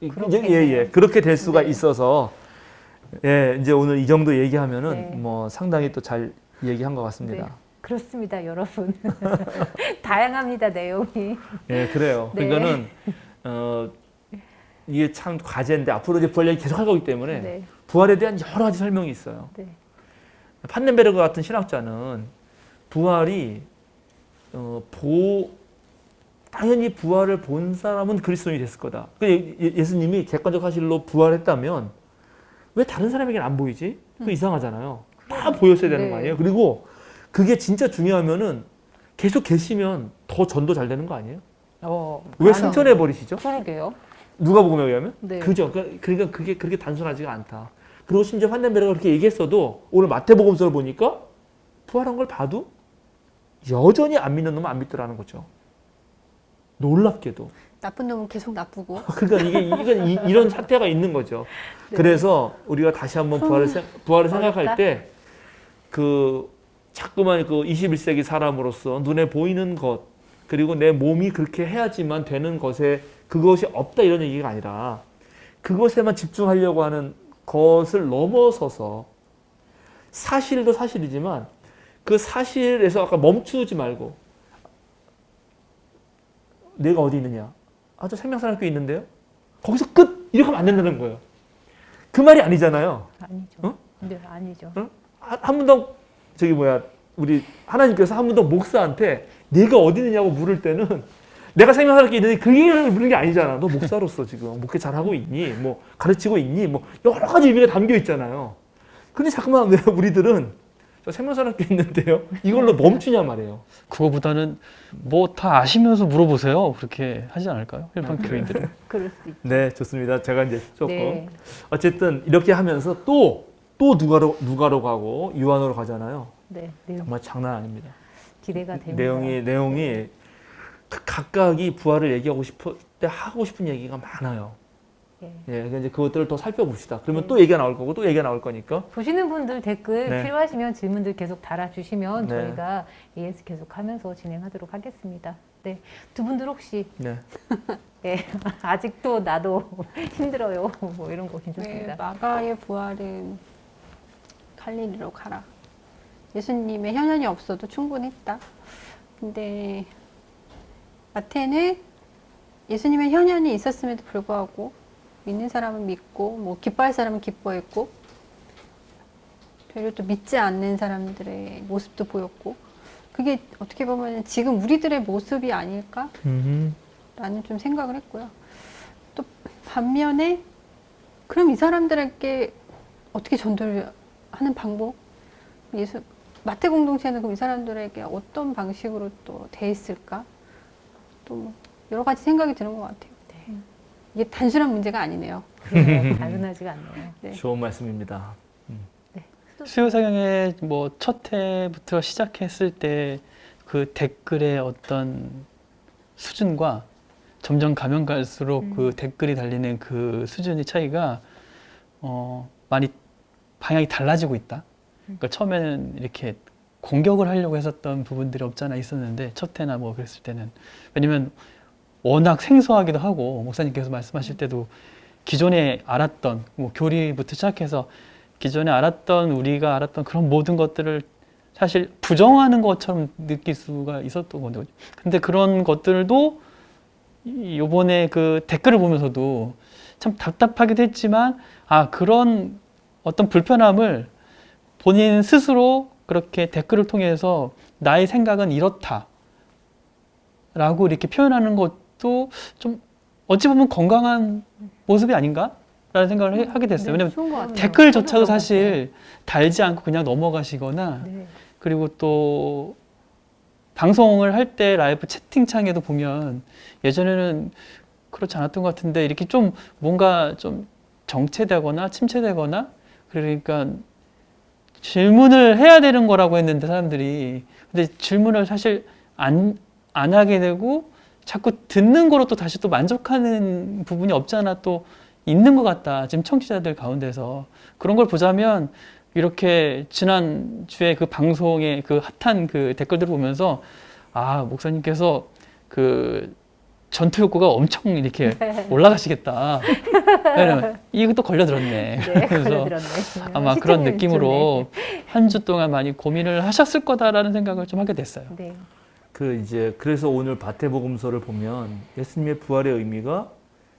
예. 그렇게 될 수가 있어서 예, 이제 오늘 이 정도 얘기하면은 네. 뭐 상당히 또 잘 얘기한 것 같습니다. 네. 그렇습니다, 여러분. 다양합니다, 내용이. 예, 그래요. 네. 그러니까는 이게 참 과제인데 앞으로 이제 부활 얘기 계속 할 거기 때문에 네. 부활에 대한 여러 가지 설명이 있어요. 네. 판넨베르그 같은 신학자는 부활이 당연히 부활을 본 사람은 그리스도인이 됐을 거다. 예수님이 객관적 사실로 부활했다면 왜 다른 사람에게는 안 보이지? 그 이상하잖아요. 다 보였어야 되는 네. 거 아니에요? 그리고 그게 진짜 중요하면은 계속 계시면 더 전도 잘 되는 거 아니에요? 왜 맞아. 승천해 버리시죠? 그러게요. 누가복음에 의하면? 네. 그죠? 그러니까 그게 그렇게 단순하지가 않다. 그리고 심지어 판넨베르가 그렇게 얘기했어도 오늘 마태복음서를 보니까 부활한 걸 봐도 여전히 안 믿는 놈은 안 믿더라는 거죠. 놀랍게도. 나쁜 놈은 계속 나쁘고. 그러니까 이런 사태가 있는 거죠. 네. 그래서 우리가 다시 한번 부활을 생각할 어렵다. 때 자꾸만 그 21세기 사람으로서 눈에 보이는 것 그리고 내 몸이 그렇게 해야지만 되는 것에 그것이 없다 이런 얘기가 아니라 그것에만 집중하려고 하는 것을 넘어서서 사실도 사실이지만 그 사실에서 아까 멈추지 말고 내가 어디 있느냐? 저 생명사랑교회 있는데요? 거기서 끝! 이렇게 하면 안 된다는 거예요. 그 말이 아니잖아요. 아니죠. 어? 네, 아니죠. 한문동 우리 하나님께서 한문동 목사한테 내가 어디 있느냐고 물을 때는 내가 생명사랑교회 있는데 그 얘기를 물는 게 아니잖아. 너 목사로서 지금 목회 잘하고 있니? 뭐 가르치고 있니? 뭐 여러 가지 의미가 담겨 있잖아요. 근데 자꾸만 왜 우리들은 저 생명사랑교회 있는데요? 이걸로 멈추냐 말이에요. 그거보다는 뭐 다 아시면서 물어보세요. 그렇게 하지 않을까요? 일반 교인들은. 그럴 수도 있죠. 네, 좋습니다. 제가 이제 조금 네. 어쨌든 이렇게 하면서 또 누가로 가고 요한으로 가잖아요. 네. 정말 장난 아닙니다. 기대가 됩니다. 내용이 각각이 부활을 얘기하고 싶을 때 하고 싶은 얘기가 많아요. 예. 예, 이제 그것들을 더 살펴봅시다. 그러면 네. 또 얘기가 나올 거고 또 얘기가 나올 거니까. 보시는 분들 댓글 네. 필요하시면 질문들 계속 달아주시면 네. 저희가 AS 계속 하면서 진행하도록 하겠습니다. 네. 두 분들 혹시 네. 네. 아직도 나도 힘들어요. 뭐 이런 거 괜찮습니다. 마가의 부활은 갈릴리로 가라. 예수님의 현현이 없어도 충분했다. 근데 마태는 예수님의 현현이 있었음에도 불구하고 믿는 사람은 믿고 뭐 기뻐할 사람은 기뻐했고 되려 또 믿지 않는 사람들의 모습도 보였고 그게 어떻게 보면 지금 우리들의 모습이 아닐까라는 좀 생각을 했고요. 또 반면에 그럼 이 사람들에게 어떻게 전도를 하는 방법? 마태 공동체는 그럼 이 사람들에게 어떤 방식으로 또 돼 있을까? 또 뭐 여러 가지 생각이 드는 것 같아요. 이게 단순한 문제가 아니네요. 그러네요. 단순하지가 않네요. 네. 좋은 말씀입니다. 수요사경의 뭐 첫 해부터 시작했을 때 그 댓글의 어떤 수준과 점점 가면 갈수록 그 댓글이 달리는 그 수준의 차이가 많이 방향이 달라지고 있다. 그러니까 처음에는 이렇게 공격을 하려고 했었던 부분들이 없잖아 있었는데 첫 해나 뭐 그랬을 때는 왜냐면 워낙 생소하기도 하고 목사님께서 말씀하실 때도 기존에 알았던 뭐 교리부터 시작해서 기존에 알았던 우리가 알았던 그런 모든 것들을 사실 부정하는 것처럼 느낄 수가 있었던 건데 근데 그런 것들도 요번에 그 댓글을 보면서도 참 답답하기도 했지만 그런 어떤 불편함을 본인 스스로 그렇게 댓글을 통해서 나의 생각은 이렇다 라고 이렇게 표현하는 것도 좀 어찌 보면 건강한 모습이 아닌가? 라는 생각을 하게 됐어요. 왜냐면 댓글조차도 사실 달지 않고 그냥 넘어가시거나 네. 그리고 또 방송을 할 때 라이브 채팅창에도 보면 예전에는 그렇지 않았던 것 같은데 이렇게 좀 뭔가 좀 정체되거나 침체되거나 그러니까 질문을 해야 되는 거라고 했는데 사람들이 근데 질문을 사실 안 하게 되고 자꾸 듣는 거로 또 다시 또 만족하는 부분이 없잖아 또 있는 것 같다. 지금 청취자들 가운데서 그런 걸 보자면 이렇게 지난주에 그 방송의 그 핫한 그 댓글들을 보면서 목사님께서 그 전투 욕구가 엄청 이렇게 올라가시겠다. 이것도 걸려들었네. 네, 그래서 걸려들었네. 아마 그런 느낌으로 한 주 동안 많이 고민을 하셨을 거다라는 생각을 좀 하게 됐어요. 네. 그래서 오늘 마태복음서를 보면 예수님의 부활의 의미가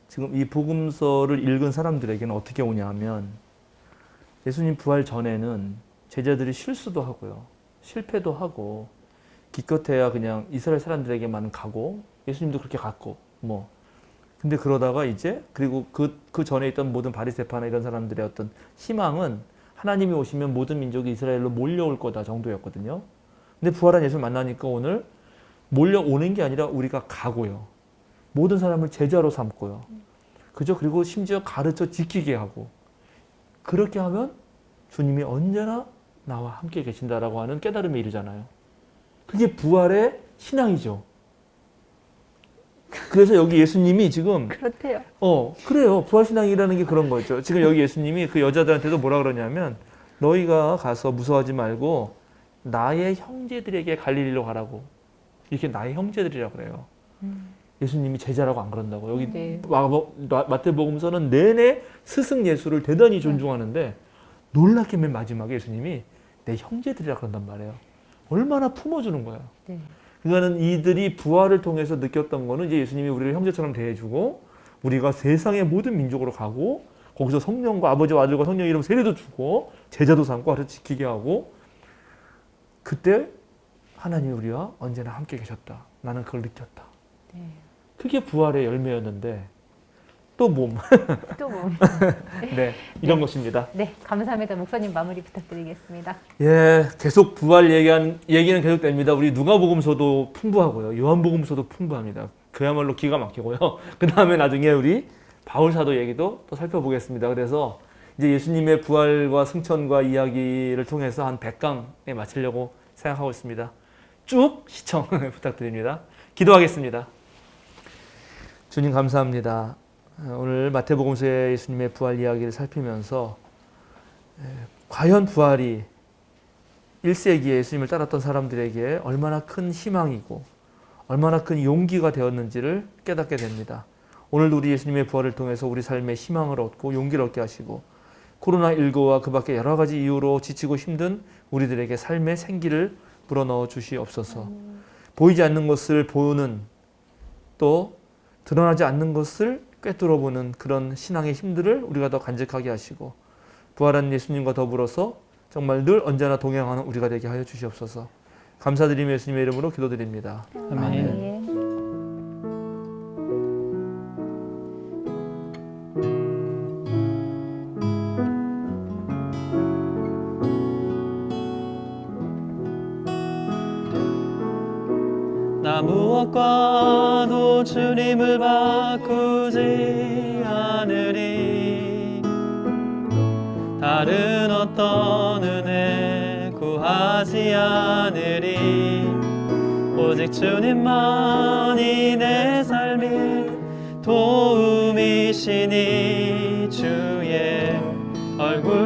지금 이 복음서를 읽은 사람들에게는 어떻게 오냐 하면 예수님 부활 전에는 제자들이 실수도 하고요. 실패도 하고 기껏해야 그냥 이스라엘 사람들에게만 가고 예수님도 그렇게 갔고 뭐 근데 그러다가 이제 그리고 그 전에 있던 모든 바리새파나 이런 사람들의 어떤 희망은 하나님이 오시면 모든 민족이 이스라엘로 몰려올 거다 정도였거든요. 근데 부활한 예수를 만나니까 오늘 몰려오는 게 아니라 우리가 가고요. 모든 사람을 제자로 삼고요. 그죠? 그리고 심지어 가르쳐 지키게 하고 그렇게 하면 주님이 언제나 나와 함께 계신다라고 하는 깨달음에 이르잖아요. 그게 부활의 신앙이죠. 그래서 여기 예수님이 지금 그렇대요. 그래요. 부활신앙이라는 게 그런 거죠. 지금 여기 예수님이 그 여자들한테도 뭐라 그러냐면 너희가 가서 무서워하지 말고 나의 형제들에게 갈릴리로 가라고. 이렇게 나의 형제들이라고 그래요. 예수님이 제자라고 안 그런다고. 여기 네. 마태복음서는 내내 스승 예수를 대단히 존중하는데 놀랍게 맨 마지막에 예수님이 내 형제들이라 그런단 말이에요. 얼마나 품어주는 거예요. 네. 그거는 이들이 부활을 통해서 느꼈던 거는 이제 예수님이 우리를 형제처럼 대해주고 우리가 세상의 모든 민족으로 가고 거기서 성령과 아버지와 아들과 성령 이름 세례도 주고 제자도 삼고 하루 지키게 하고 그때 하나님이 우리와 언제나 함께 계셨다. 나는 그걸 느꼈다. 네. 그게 부활의 열매였는데 또 몸. 또 뭐. 네, 이런 것입니다. 네, 감사합니다. 목사님 마무리 부탁드리겠습니다. 예, 계속 부활 얘기는 계속 됩니다. 우리 누가복음서도 풍부하고요. 요한복음서도 풍부합니다. 그야말로 기가 막히고요. 그 다음에 나중에 우리 바울사도 얘기도 또 살펴보겠습니다. 그래서 이제 예수님의 부활과 승천과 이야기를 통해서 한 100강에 마치려고 생각하고 있습니다. 쭉 시청 부탁드립니다. 기도하겠습니다. 주님 감사합니다. 오늘 마태복음서의 예수님의 부활 이야기를 살피면서 과연 부활이 1세기에 예수님을 따랐던 사람들에게 얼마나 큰 희망이고 얼마나 큰 용기가 되었는지를 깨닫게 됩니다. 오늘도 우리 예수님의 부활을 통해서 우리 삶에 희망을 얻고 용기를 얻게 하시고 코로나19와 그 밖에 여러 가지 이유로 지치고 힘든 우리들에게 삶의 생기를 불어넣어 주시옵소서. 보이지 않는 것을 보는 또 드러나지 않는 것을 꿰뚫어 보는 그런 신앙의 힘들을 우리가 더 간직하게 하시고 부활한 예수님과 더불어서 정말 늘 언제나 동행하는 우리가 되게 하여 주시옵소서. 감사드리며 예수님의 이름으로 기도드립니다. 아멘. 나 무엇과도 주님을 바꾸지 않으리. 다른 어떤 은혜 구하지 않으리. 오직 주님만이 내 삶의 도움이시니 주의 얼굴